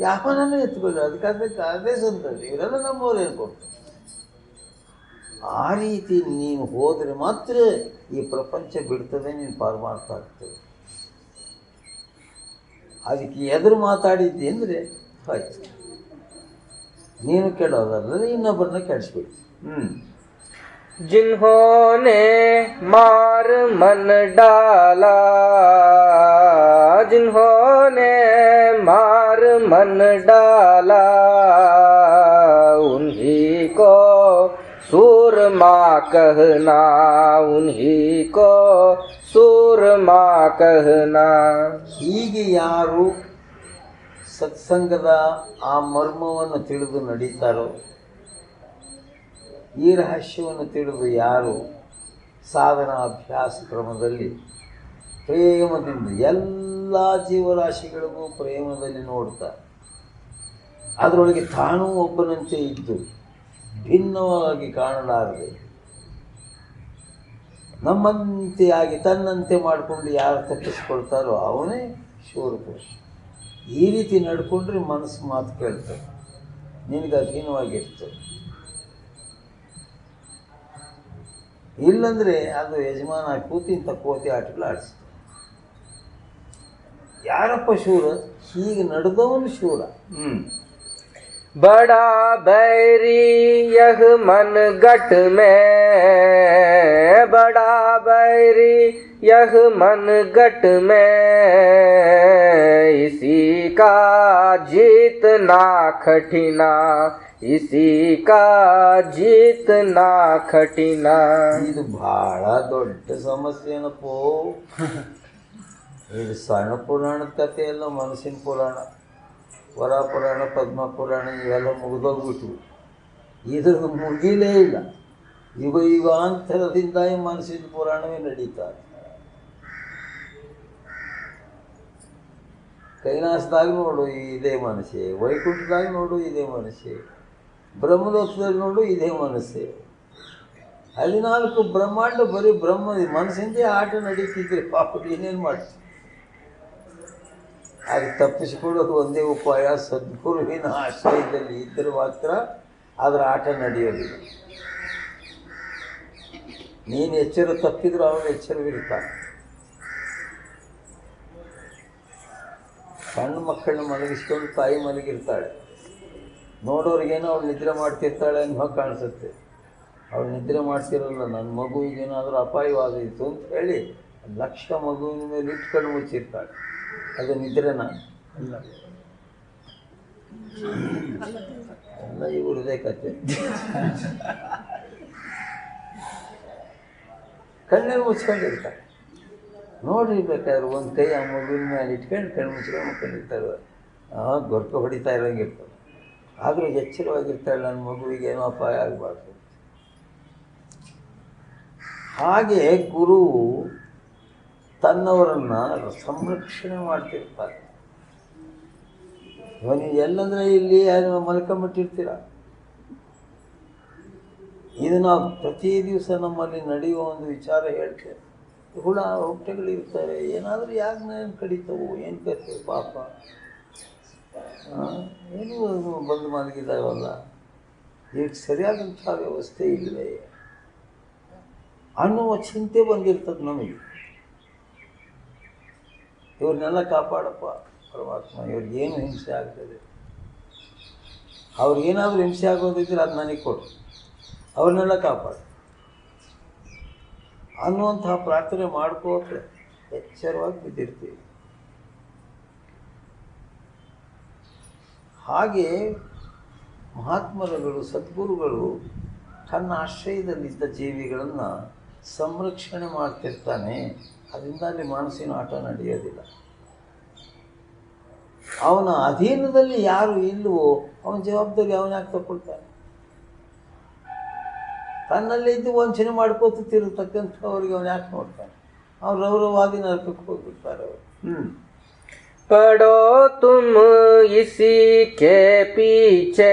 ಯಾವನೂ ಎತ್ಕೊಳ್ಳಿ, ಅದಕ್ಕೆ ಅದೇ ಸಂತೋಷ. ಇವರೆಲ್ಲ ನಮ್ಮವ್ರು ಹೇಳ್ಕೊಡ್ತಾರೆ. ಆ ರೀತಿ ನೀನು ಹೋದರೆ ಮಾತ್ರ ಈ ಪ್ರಪಂಚ ಬಿಡ್ತದೆ, ನೀನು ಪಾರಮಾರ್ಥ ಆಗ್ತದೆ. ಅದಕ್ಕೆ ಎದುರು ಮಾತಾಡಿದ್ದೆ ಅಂದರೆ ಆಯ್ತು, ನೀನು ಕೆಡೋದಲ್ಲ, ಇನ್ನೊಬ್ಬರನ್ನ ಕೆಡಿಸ್ಬಿಡ್ತು.
जिन्होंने मार मन डाला, जिन्होंने मार मन डाला, उन्हीं को सूरमा कहना, उन्हीं को सूरमा कहना.
ಹೀಗೆ ಯಾರು ಸತ್ಸಂಗದ ಆ ಮರ್ಮವನ್ನು ತಿಳಿದು ನಡೀತಾರೋ, ಈ ರಹಸ್ಯವನ್ನು ತಿಳಿದು ಯಾರು ಸಾಧನಾ ಅಭ್ಯಾಸ ಕ್ರಮದಲ್ಲಿ ಪ್ರೇಮದಿಂದ ಎಲ್ಲ ಜೀವರಾಶಿಗಳಿಗೂ ಪ್ರೇಮದಲ್ಲಿ ನೋಡ್ತಾರೆ, ಅದರೊಳಗೆ ತಾನೂ ಒಬ್ಬನಂತೆ ಇದ್ದು ಭಿನ್ನವಾಗಿ ಕಾಣಲಾರದೆ ನಮ್ಮಂತೆಯಾಗಿ ತನ್ನಂತೆ ಮಾಡಿಕೊಂಡು ಯಾರು ತಪ್ಪಿಸ್ಕೊಳ್ತಾರೋ ಅವನೇ ಶೂರಪುರುಷ. ಈ ರೀತಿ ನಡ್ಕೊಂಡ್ರೆ ಮನಸ್ಸು ಮಾತು ಕೇಳ್ತದೆ, ನಿನಗೆ ಅಧೀನವಾಗಿರ್ತದೆ. ಇಲ್ಲಂದರೆ ಅದು ಯಜಮಾನ ಕೂತಿ ಇಂಥ ಕೋತಿ ಆಟಗಳು ಆಡಿಸ್ತದೆ. ಯಾರಪ್ಪ ಶೂರ? ಹೀಗೆ ನಡೆದವನು ಶೂರ.
बड़ा बैरी यह मन गट में, बड़ा बैरी यह मन गट में, इसी का जीतना कठिना, इसी का जीतना कठिना.
ಇದು ಬಹಳ ದೊಡ್ಡ ಸಮಸ್ಯೆ ಏನಪ್ಪೋ. ಇದು ಸಣ್ಣ ಪುರಾಣದ ಕಥೆ ಎಲ್ಲ, ಮನಸ್ಸಿನ ಪುರಾಣ. ವರ ಪುರಾಣ, ಪದ್ಮ ಪುರಾಣ ಇವೆಲ್ಲ ಮುಗಿದೋಗ್ಬಿಟ್ವು. ಇದ್ರದ್ದು ಮುಗಿಲೇ ಇಲ್ಲ. ಯುಗ ಯುಗಾಂತರದಿಂದ ಈ ಮನಸ್ಸಿನ ಪುರಾಣವೇ ನಡೀತಾರೆ. ಕೈಲಾಸದಾಗ ನೋಡು ಇದೇ ಮನಸ್ಸೆ, ವೈಕುಂಠದಾಗ ನೋಡು ಇದೇ ಮನಸ್ಸೆ, ಬ್ರಹ್ಮಲೋಕದಲ್ಲಿ ನೋಡು ಇದೇ ಮನಸ್ಸೆ. 14 ಬ್ರಹ್ಮಾಂಡ ಬರೀ ಬ್ರಹ್ಮ ಮನಸ್ಸಿಂದೇ ಆಟ ನಡೀತಿದ್ರೆ ಪಾಪ ಏನೇನು ಮಾಡ್ತೀವಿ. ಅದು ತಪ್ಪಿಸಿಕೊಳ್ಳೋದು ಒಂದೇ ಉಪಾಯ, ಸದ್ಗುರುವಿನ ಆಶ್ರಯದಲ್ಲಿ ಇದ್ದರೆ ಮಾತ್ರ ಅದರ ಆಟ ನಡೆಯೋದಿಲ್ಲ. ನೀನು ಎಚ್ಚರ ತಪ್ಪಿದ್ರು ಅವನು ಎಚ್ಚರವಿರ್ತಾನೆ. ಸಣ್ಣ ಮಕ್ಕಳನ್ನ ಮಲಗಿಸ್ಕೊಂಡು ತಾಯಿ ಮಲಗಿರ್ತಾಳೆ. ನೋಡೋರಿಗೇನೋ ಅವಳು ನಿದ್ರೆ ಮಾಡ್ತಿರ್ತಾಳೆ ಅನ್ನೋ ಕಾಣಿಸುತ್ತೆ. ಅವಳು ನಿದ್ರೆ ಮಾಡ್ತಿರಲ್ಲ. ನನ್ನ ಮಗುವಿಗೇನಾದರೂ ಅಪಾಯವಾದೀತು ಅಂತ ಹೇಳಿ 1,00,000 ಮಗುವಿನ ಮೇಲೆ ಇಟ್ಕೊಂಡು ಮುಚ್ಚಿರ್ತಾಳೆ. ಅದು ನಿದ್ರೆನ ಎಲ್ಲ ಇವ್ರದೇ ಕತೆ. ಕಣ್ಣಲ್ಲಿ ಮುಚ್ಕೊಂಡಿರ್ತಾರೆ. ನೋಡ್ರಿ, ಬೇಕಾದ್ರೆ ಒಂದು ಕೈ ಆ ಮಗುವಿನ ಮೇಲೆ ಇಟ್ಕೊಂಡು ಕಣ್ಣು ಮುಚ್ಕೊಂಡು ಮುಚ್ಕೊಂಡಿರ್ತಾರೆ. ಗೊರ್ಕ ಹೊಡಿತಾ ಇರೋಂಗಿರ್ತದೆ. ಆದರೂ ಎಚ್ಚರವಾಗಿರ್ತಾಳೆ, ನನ್ನ ಮಗುವಿಗೆ ಏನೋ ಅಪಾಯ ಆಗಬಾರ್ದು. ಹಾಗೆ ಗುರು ತನ್ನವರನ್ನು ಸಂರಕ್ಷಣೆ ಮಾಡ್ತಿರ್ತಾರೆ. ನೀವು ಎಲ್ಲಂದರೆ ಇಲ್ಲಿ ಮಲ್ಕೊಂಬಿಟ್ಟಿರ್ತೀರ. ಇದು ನಾವು ಪ್ರತಿ ದಿವಸ ನಮ್ಮಲ್ಲಿ ನಡೆಯುವ ಒಂದು ವಿಚಾರ ಹೇಳ್ತೇವೆ. ಹುಳ ಹೊಟ್ಟೆಗಳಿರ್ತವೆ, ಏನಾದರೂ ಯಾಕೆ ಕಡಿತವು, ಏನು ಕರ್ತೇವೆ ಪಾಪ, ಏನೂ ಬಂದು ಮಲಗಿದಾವಲ್ಲ, ಈಗ ಸರಿಯಾದಂಥ ವ್ಯವಸ್ಥೆ ಇಲ್ಲವೇ ಅನ್ನುವ ಚಿಂತೆ ಬಂದಿರ್ತದೆ ನಮಗೆ. ಇವ್ರನ್ನೆಲ್ಲ ಕಾಪಾಡಪ್ಪ ಪರಮಾತ್ಮ, ಇವ್ರಿಗೇನು ಹಿಂಸೆ ಆಗ್ತದೆ, ಅವ್ರಿಗೇನಾದರೂ ಹಿಂಸೆ ಆಗೋದಿದ್ರೆ ಅದು ನನಗೆ ಕೊಡು, ಅವ್ರನ್ನೆಲ್ಲ ಕಾಪಾಡು ಅನ್ನುವಂತಹ ಪ್ರಾರ್ಥನೆ ಮಾಡ್ಕೋತ ಎಚ್ಚರವಾಗಿ ಬಿದ್ದಿರ್ತೀವಿ. ಹಾಗೆ ಮಹಾತ್ಮರುಗಳು, ಸದ್ಗುರುಗಳು ತನ್ನ ಆಶ್ರಯದಲ್ಲಿದ್ದ ಜೀವಿಗಳನ್ನು ಸಂರಕ್ಷಣೆ ಮಾಡ್ತಿರ್ತಾನೆ. ಅದರಿಂದ ಅಲ್ಲಿ ಮನಸ್ಸಿನ ಆಟ ನಡೆಯೋದಿಲ್ಲ. ಅವನ ಅಧೀನದಲ್ಲಿ ಯಾರು ಇಲ್ಲವೋ ಅವನ ಜವಾಬ್ದಾರಿ ಅವನ್ಯಾಕೆ ತಗೊಳ್ತಾನೆ? ತನ್ನಲ್ಲೇ ಇದ್ದು ವಂಚನೆ ಮಾಡ್ಕೋತಿರತಕ್ಕಂಥವ್ರಿಗೆ ಅವನು ಯಾಕೆ ನೋಡ್ತಾನೆ? ಅವ್ರು ರೌರವಾದಿ ನರಕಕ್ಕೆ ಹೋಗ್ಬಿಡ್ತಾರೆ ಅವರು.
पढ़ो तुम इसी के पीछे,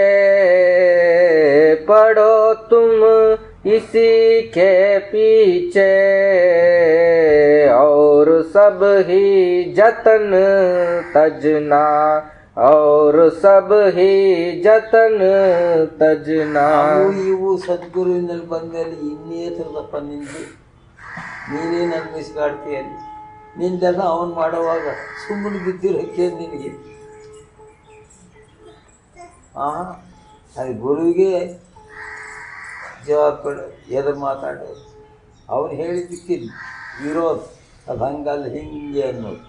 पढ़ो तुम इसी के पीछे, और सब ही जतन तजना, और सब ही जतन तजना.
ಇವು ಸದ್ಗುರುವಿನಲ್ಲಿ ಬಂದಲ್ಲಿ ಇನ್ನೇ ಥರದಪ್ಪ ನಿಂದು, ನೀನೇ ನನ್ನ ಮಿಸ್ಗಾಡ್ತೀಯಲ್ಲಿ. ನಿಂದೆಲ್ಲ ಅವನು ಮಾಡುವಾಗ ಸುಮ್ಮನೆ ಬಿದ್ದಿರೋಕ್ಕೆ ನಿನಗೆ. ಅದು ಗುರುವಿಗೆ ಜವಾಬ್ದಾರಿ ಎದುರು ಮಾತಾಡೋದು. ಅವನು ಹೇಳಿದ್ದಕ್ಕೆ ಇರೋದು ಅದು ಹಂಗಲ್ಲ ಹಿಂಗೆ ಅನ್ನೋದು.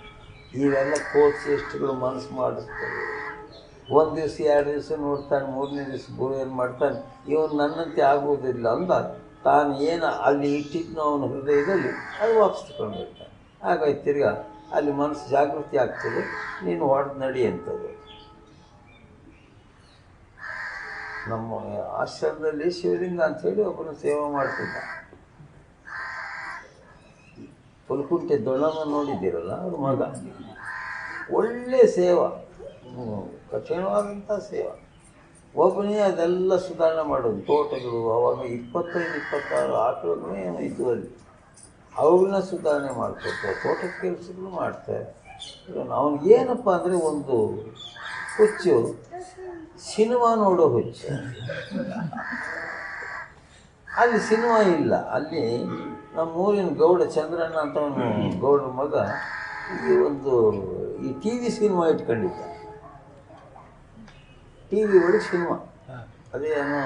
ಇವೆಲ್ಲ ಕೋರ್ಸೆಸ್ಟ್ಗಳು ಮನಸ್ಸು ಮಾಡಿಸ್ತವೆ. 1 ದಿವಸ 2 ದಿವಸ ನೋಡ್ತಾನೆ, 3ನೇ ದಿವಸ ಗುರು ಏನು ಮಾಡ್ತಾನೆ, ಇವನು ನನ್ನಂತೆ ಆಗುವುದಿಲ್ಲ ಅಂತ ತಾನು ಏನು ಅಲ್ಲಿ ಇಟ್ಟಿದ್ನೋ ಅವನ ಹೃದಯದಲ್ಲಿ ಅದು ವಾಪಸ್ ತಗೊಂಡಿರ್ತಾನೆ. ಹಾಗಾಗಿ ತಿರ್ಗಾ ಅಲ್ಲಿ ಮನಸ್ಸು ಜಾಗೃತಿ ಆಗ್ತದೆ, ನೀನು ಹೊಡೆದು ನಡಿ ಅಂತದೆ. ನಮ್ಮ ಆಶ್ರಮದಲ್ಲಿ ಶಿವಲಿಂಗ ಅಂಥೇಳಿ ಒಬ್ಬನು ಸೇವೆ ಮಾಡ್ತಿದ್ದ. ಪುಲ್ಕುಂಟೆ ದೊಳ್ಳಮ್ಮ ನೋಡಿದ್ದೀರಲ್ಲ, ಅವ್ರ ಮಗ. ಒಳ್ಳೆ ಸೇವಾ, ಕಠಿಣವಾದಂಥ ಸೇವಾ. ಒಬ್ಬನೇ ಅದೆಲ್ಲ ಸುಧಾರಣೆ ಮಾಡೋದು. ತೋಟಗಳು ಅವಾಗ 25-26 ಆಕಳುಗಳು ಏನೋ ಇದ್ದು ಅಲ್ಲಿ, ಅವುಗಳನ್ನ ಸುಧಾರಣೆ ಮಾಡ್ಕೊಡ್ತಾರೆ, ತೋಟದ ಕೆಲಸಗಳು ಮಾಡ್ತಾರೆ. ಅವನಿಗೇನಪ್ಪ ಅಂದರೆ ಒಂದು ಹುಚ್ಚು, ಸಿನಿಮಾ ನೋಡೋ ಹುಚ್ಚು. ಅಲ್ಲಿ ಸಿನಿಮಾ ಇಲ್ಲ. ಅಲ್ಲಿ ನಮ್ಮೂರಿನ ಗೌಡ ಚಂದ್ರಣ್ಣ ಅಂತ ಅವನು ಗೌಡ್ರ ಮಗ ಈ ಒಂದು ಈ ಟಿ ವಿ ಸಿನಿಮಾ ಇಟ್ಕೊಂಡಿದ್ದ. ಟಿ ವಿ ಒಳಗೆ ಸಿನಿಮಾ ಅದೇನೋ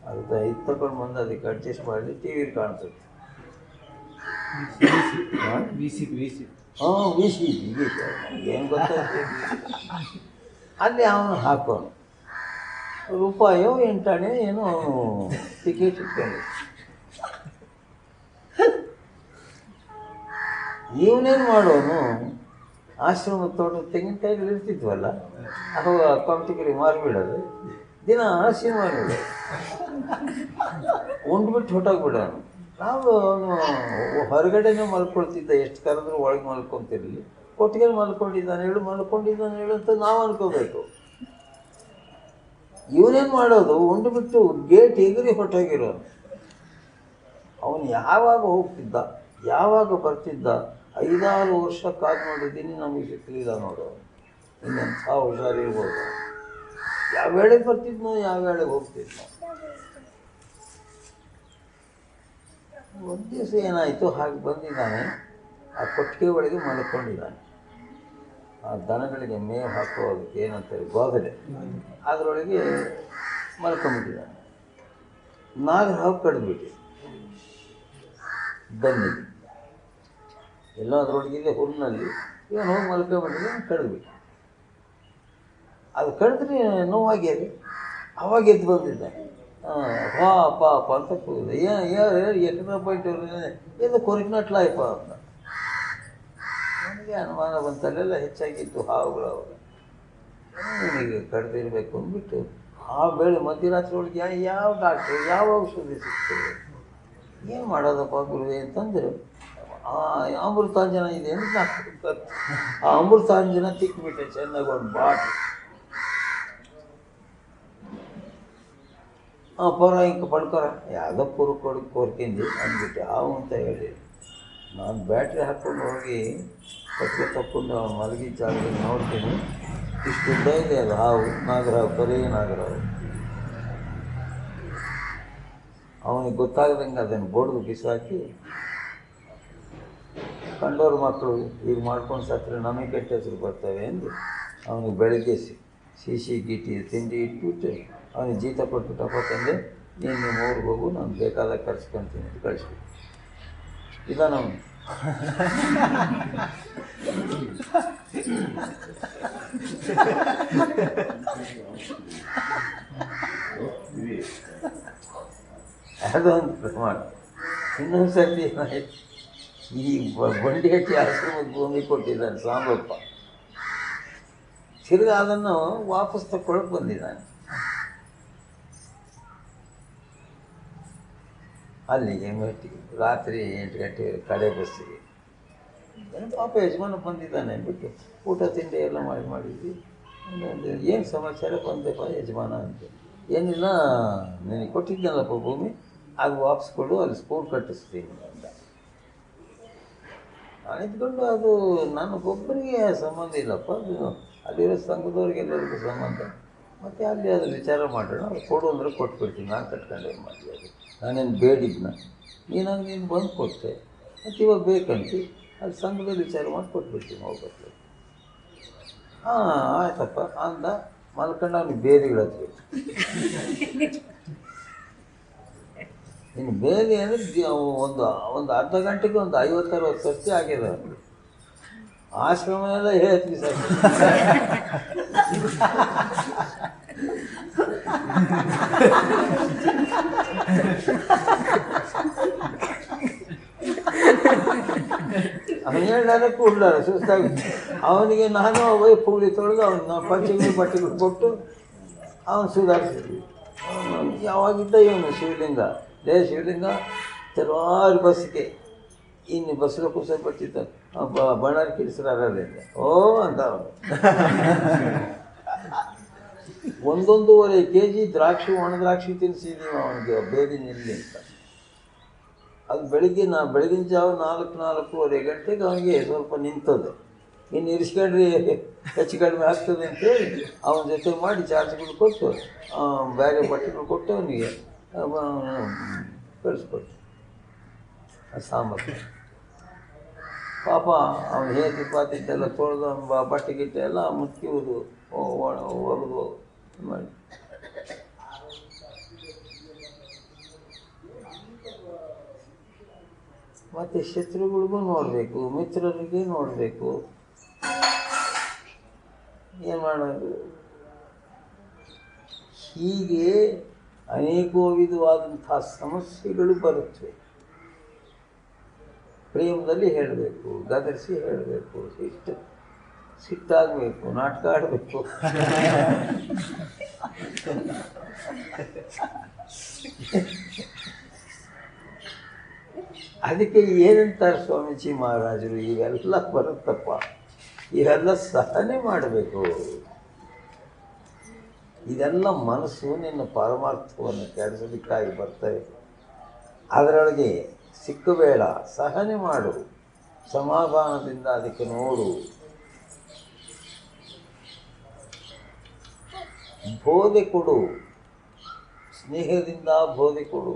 ಅದು ಇದು ತಗೊಂಡು ಬಂದು ಅದಕ್ಕೆ ಅಡ್ಜಸ್ಟ್ ಮಾಡಿ ಟಿ ವಿಲಿ ಕಾಣ್ತದೆ. ಹಾಂ ವಿ ಸಿ ಏನು ಗೊತ್ತಾಗ್ತದೆ. ಅಲ್ಲಿ ಅವನು ಹಾಕೋನು ರೂಪಾಯೋ ಎಂಟಾಣೆ ಏನೋ ಅವನು ಟಿಕೆಟ್ ಇಟ್ಕೊಂಡು ಇವನೇನು ಮಾಡೋನು ಆಶ್ರಮ ತೋಟ ತೆಂಗಿನಕಾಯಿಗಳು ಇರ್ತಿದ್ವಲ್ಲ ಅಥವಾ ಕಮಿಟಿಗಳಿಗೆ ಮಾರಿಬಿಡೋದು, ದಿನ ಸಿನಿಮಾ ನೋಡೋದು, ಉಂಡ್ಬಿಟ್ಟು ಹೊಟ್ಟೋಗ್ಬಿಡೋನು. ನಾವು ಅವನು ಹೊರಗಡೆನೇ ಮಲ್ಕೊಳ್ತಿದ್ದ, ಎಷ್ಟು ಕರೆದ್ರೂ ಒಳಗೆ ಮಲ್ಕೊತಿರಲಿ, ಕೊಟ್ಟಿಗೆ ಮಲ್ಕೊಂಡಿದ್ದಾನೆ ಹೇಳು ಅಂತ ನಾವು ಅನ್ಕೋಬೇಕು. ಇವನೇನು ಮಾಡೋದು, ಉಂಡುಬಿಟ್ಟು ಗೇಟ್ ಎಗರಿ ಹೊಟ್ಟೋಗಿರೋನು. ಅವನು ಯಾವಾಗ ಹೋಗ್ತಿದ್ದ, ಯಾವಾಗ ಬರ್ತಿದ್ದ, 5-6 ವರ್ಷ ಕಾದು ನೋಡಿದ್ದೀನಿ, ನಮಗೆ ಸಿಕ್ಕಲಿಲ್ಲ ನೋಡು. ಇನ್ನೆಂಥ ಹುಷಾರಿರ್ಬೋದು. ಯಾವ ವೇಳೆಗೆ ಬರ್ತಿದ್ನೋ, ಯಾವ ವೇಳೆಗೆ ಹೋಗ್ತಿದ್ನೋ. ಒಂದು ದಿವಸ ಏನಾಯಿತು, ಹಾಗೆ ಬಂದಿದ್ದಾನೆ, ಆ ಕೊಟ್ಟಿಗೆ ಒಳಗೆ ಮಲ್ಕೊಂಡಿದ್ದಾನೆ. ಆ ದನಗಳಿಗೆ ಮೇವು ಹಾಕೋದಕ್ಕೆ ಏನಂತಾರೆ ಗೋಗಡೆ, ಅದರೊಳಗೆ ಮಲ್ಕೊಂಡ್ಬಿಟ್ಟಿದ್ದಾನೆ. ನಾಗರಾವು ಕಡಿದ್ಬಿಟ್ಟು ಬನ್ನಿಗೆ ಎಲ್ಲೋ ಅದರೊಳಗಿದೆ ಹುಲ್ಲಿನಲ್ಲಿ, ಇವನು ಹೋಗಿ ಮಲ್ಕೊಂಡ್ಬಿಟ್ಟಿದ್ದಾನೆ, ಕಡಿದ್ಬಿಟ್ಟು. ಅದು ಕಡಿದ್ರೆ ನೋವಾಗ್ಯದೆ. ಅವಾಗ ಎದ್ದು ಬಂದಿದ್ದಾನೆ. ಪಾಪ ಅಂತ ಕೂಗಿದೆ. ಎಕರ ಪಾಯಿಂಟ್ ಇದು ಕೊರಿಕ್ನಟ್ಲಾಯಪ್ಪ ಅಂತ ನನಗೆ ಅನುಮಾನ ಬಂತಲ್ಲೆಲ್ಲ ಹೆಚ್ಚಾಗಿತ್ತು ಹಾವುಗಳು. ಅವಾಗ ನನಗೆ ಕಡ್ದಿರ್ಬೇಕು ಅಂದ್ಬಿಟ್ಟು ಆ ಬೇಳೆ ಮಧ್ಯರಾತ್ರಿ ಒಳಗೆ ಯಾವ ಡಾಕ್ಟ್ರು ಯಾವ ಔಷಧಿ ಸಿಗ್ತದೆ, ಏನು ಮಾಡೋದಪ್ಪ ಗುರುವೆ ಅಂತಂದ್ರೆ ಅಮೃತಾಂಜನ ಇದೆ ಅಂತ ಆ ಅಮೃತಾಂಜನ ತಿಕ್ಬಿಟ್ಟೆ ಚೆನ್ನಾಗಿ ಒಂದು ಬಾಟ್ಲು. ಪರ ಹಿಂಗೆ ಪಡ್ಕೊರ ಯಾವುದೋ ಕೋರ್ಕಿಂದು ಅಂದ್ಬಿಟ್ಟು ಹಾವು ಅಂತ ಹೇಳಿ ನಾನು ಬ್ಯಾಟ್ರಿ ಹಾಕ್ಕೊಂಡು ಹೋಗಿ ಕಟ್ಟಿಗೆ ತಕ್ಕೊಂಡು ಅವ್ನು ಮಲಗಿದ ಜಾಗದಲ್ಲಿ ನೋಡ್ತೀನಿ, ಇಷ್ಟು ಉದ್ದ ಇದೆ ಅದು ಹಾವು, ನಾಗರಾವು, ಕರೇ ನಾಗರಾವು. ಅವನಿಗೆ ಗೊತ್ತಾಗದಂಗೆ ಅದನ್ನು ಬಡ್ದು ಬಿಸಾಕಿ, ಕಂಡೋರು ಮಕ್ಕಳು ಈಗ ಮಾಡ್ಕೊಂಡು ಸತ್ತರೆ ನಮಗೆ ಕೆಟ್ಟ ಹೆಸರು ಬರ್ತವೆ ಎಂದು ಅವನಿಗೆ ಬೆಳಗ್ಗೆ ಸಿಹಿ ಗೀಟಿ ತಿಂಡಿ ಇಟ್ಬಿಟ್ಟು ಅವನಿಗೆ ಜೀತ ಕೊಟ್ಬಿಟ್ಟಪ್ಪ ತಂದೆ, ನೀನು ನಿಮ್ಮ ಊರಿಗೆ ಹೋಗು, ನಾನು ಬೇಕಾದಾಗ ಕರ್ಸ್ಕೊತೀನಿ ಅಂತ ಕಳಿಸ್ಬಿಟ್ಟು ಇದಾನ ಅವನು. ಅದೊಂದು ಪ್ರಮಾಣ. ಇನ್ನೊಂದು ಸರ್ತಿ ಈ ಬಂಡಿಹಟ್ಟಿ ಆಶ್ರಮಕ್ಕೆ ಭೂಮಿ ಕೊಟ್ಟಿದ್ದಾನೆ ಸಾಂಬಪ್ಪ. ತಿರ್ಗಿ ಅದನ್ನು ವಾಪಸ್ ತಗೊಳಕ್ಕೆ ಬಂದಿದ್ದಾನೆ. ಅಲ್ಲಿಗೆ ರಾತ್ರಿ 8 ಗಂಟೆ ಕಡೆ ಬಸ್ಸಿಗೆ ಪಾಪ ಯಜಮಾನ ಬಂದಿದ್ದಾನೆ ಅಂದ್ಬಿಟ್ಟು ಊಟ ತಿಂಡಿ ಎಲ್ಲ ಮಾಡಿದ್ವಿ. ಏನು ಸಮಾಚಾರ ಬಂದೆಪ್ಪ ಯಜಮಾನ ಅಂತ. ಏನಿಲ್ಲ, ನನಗೆ ಕೊಟ್ಟಿದ್ದಲ್ಲಪ್ಪ ಭೂಮಿ, ಅದು ವಾಪಸ್ ಕೊಡು, ಅಲ್ಲಿ ಸ್ಕೂಲ್ ಕಟ್ಟಿಸ್ತೀನಿ ಅಂತ. ನಾನು ಇದ್ಕೊಂಡು ಅದು ನನಗೊಬ್ಬರಿಗೆ ಸಂಬಂಧ ಇಲ್ಲಪ್ಪ, ಅದು ಅಲ್ಲಿರೋ ಸಂಘದವ್ರಿಗೆಲ್ಲರಿಗೂ ಸಂಬಂಧ. ಮತ್ತು ಅಲ್ಲಿ ಅದು ವಿಚಾರ ಮಾಡೋಣ, ಅದು ಕೊಡು ಅಂದರೆ ಕೊಟ್ಬಿಡ್ತೀನಿ, ನಾನು ಕಟ್ಕೊಂಡೇನು ಮಾಡಲಿ. ಅದು ನಾನೇನು ಬೇಡಿದ್ನ, ನೀನು ಬಂದು ಕೊಟ್ಟೆ, ಮತ್ತು ಇವಾಗ ಬೇಕಂತ ಅದು ಸಂಘದಲ್ಲಿ ವಿಚಾರ ಮಾಡಿ ಕೊಟ್ಬಿಡ್ತೀನಿ ಹೋಗ್ಬೇಕು. ಆಯ್ತಪ್ಪ ಅಂದ. ಮಲ್ಕೊಂಡು ಅವ್ನಿಗೆ ಬೇದಿಗಳತ್ತು. ಇನ್ನು ಬೇದಿ ಅಂದರೆ ಒಂದು ಅರ್ಧ ಗಂಟೆಗೆ ಒಂದು 50-60 ಸರ್ತಿ ಆಗಿದೆ. ಆಶ್ರಮ ಎಲ್ಲ ಹೇಳ್ತೀವಿ ಸರ್. ಅವನು ಹೇಳಾರೆ ಕೂಡ್ಲಾರ ಸುಸ್ತಾಗಿ ಅವನಿಗೆ ನಾನು ಪುಳಿ ತೊಳೆದು ಅವನು ಪಂಚಗಳು ಬಟ್ಟೆಗಳು ಕೊಟ್ಟು ಅವನು ಸುಧಾರಿಸಿದ್ವಿ. ಯಾವಾಗಿದ್ದ ಇವನು ಶಿವಲಿಂಗ ಶಿವಲಿಂಗ ತೆರವಾರು ಬಸ್ಸಿಗೆ ಇನ್ನು ಬಸ್ಸಿಗೆ ಕುಸ ಬರ್ತಿದ್ದ ಬಣ್ಣಾರಿ ಕಿಡಿಸ್ರಾರಲ್ಲಿಂದ ಅಂತ ಅವನು 1-1.5 kg ದ್ರಾಕ್ಷಿ, ಒಣ ದ್ರಾಕ್ಷಿ ತಿನ್ನಿಸಿದ್ದೀವಿ ಅವನಿಗೆ ಬೇದಿನಲ್ಲಿ ಅಂತ. ಅದು ಬೆಳಗಿನ ಜಾವ 4-4:30 ಗಂಟೆಗೆ ಅವನಿಗೆ ಸ್ವಲ್ಪ ನಿಂತದೆ. ಇನ್ನು ಇರಿಸ್ಕೊಂಡ್ರೆ ಹೆಚ್ಚು ಕಡಿಮೆ ಆಗ್ತದೆ ಅಂತೇಳಿ ಅವನ ಜೊತೆ ಮಾಡಿ ಚಾರ್ಜ್ಗಳು ಕೊಟ್ಟು ಬೇರೆ ಬಟ್ಟೆಗಳು ಕೊಟ್ಟು ಅವನಿಗೆ ಕಳಿಸ್ಕೊಟ್ಟು ಸಾಂಬಾರು. ಪಾಪ ಅವನು ಹೇತಿ ಪಾತಿದ್ದೆಲ್ಲ ತೊಳೆದು ಬಟ್ಟೆ ಗಿಟ್ಟೆ ಎಲ್ಲ ಮುಚ್ಕಿವುದು ಹೊರದು ಮಾಡಿ. ಮತ್ತು ಶತ್ರುಗಳಿಗೂ ನೋಡಬೇಕು, ಮಿತ್ರರಿಗೆ ನೋಡಬೇಕು. ಏನು ಮಾಡೋದು? ಹೀಗೆ ಅನೇಕ ವಿಧವಾದಂಥ ಸಮಸ್ಯೆಗಳು ಬರುತ್ತವೆ. ಪ್ರೇಮದಲ್ಲಿ ಹೇಳಬೇಕು, ಗದರಿಸಿ ಹೇಳಬೇಕು, ಸಿಟ್ಟಾಗಬೇಕು, ನಾಟಕ ಆಡಬೇಕು. ಅದಕ್ಕೆ ಏನಂತಾರೆ ಸ್ವಾಮೀಜಿ ಮಹಾರಾಜರು, ಇವೆಲ್ಲ ಬರುತ್ತಪ್ಪ, ಇವೆಲ್ಲ ಸಹನೆ ಮಾಡಬೇಕು. ಇದೆಲ್ಲ ಮನಸ್ಸು ನಿನ್ನ ಪರಮಾರ್ಥವನ್ನು ಕೆಡಿಸೋದಕ್ಕಾಗಿ ಬರ್ತವೆ. ಅದರೊಳಗೆ ಸಿಕ್ಕಬೇಡ, ಸಹನೆ ಮಾಡು, ಸಮಾಧಾನದಿಂದ ಅದಕ್ಕೆ ನೋಡು. ಬೋಧೆ ಕೊಡು, ಸ್ನೇಹದಿಂದ ಬೋಧೆ ಕೊಡು.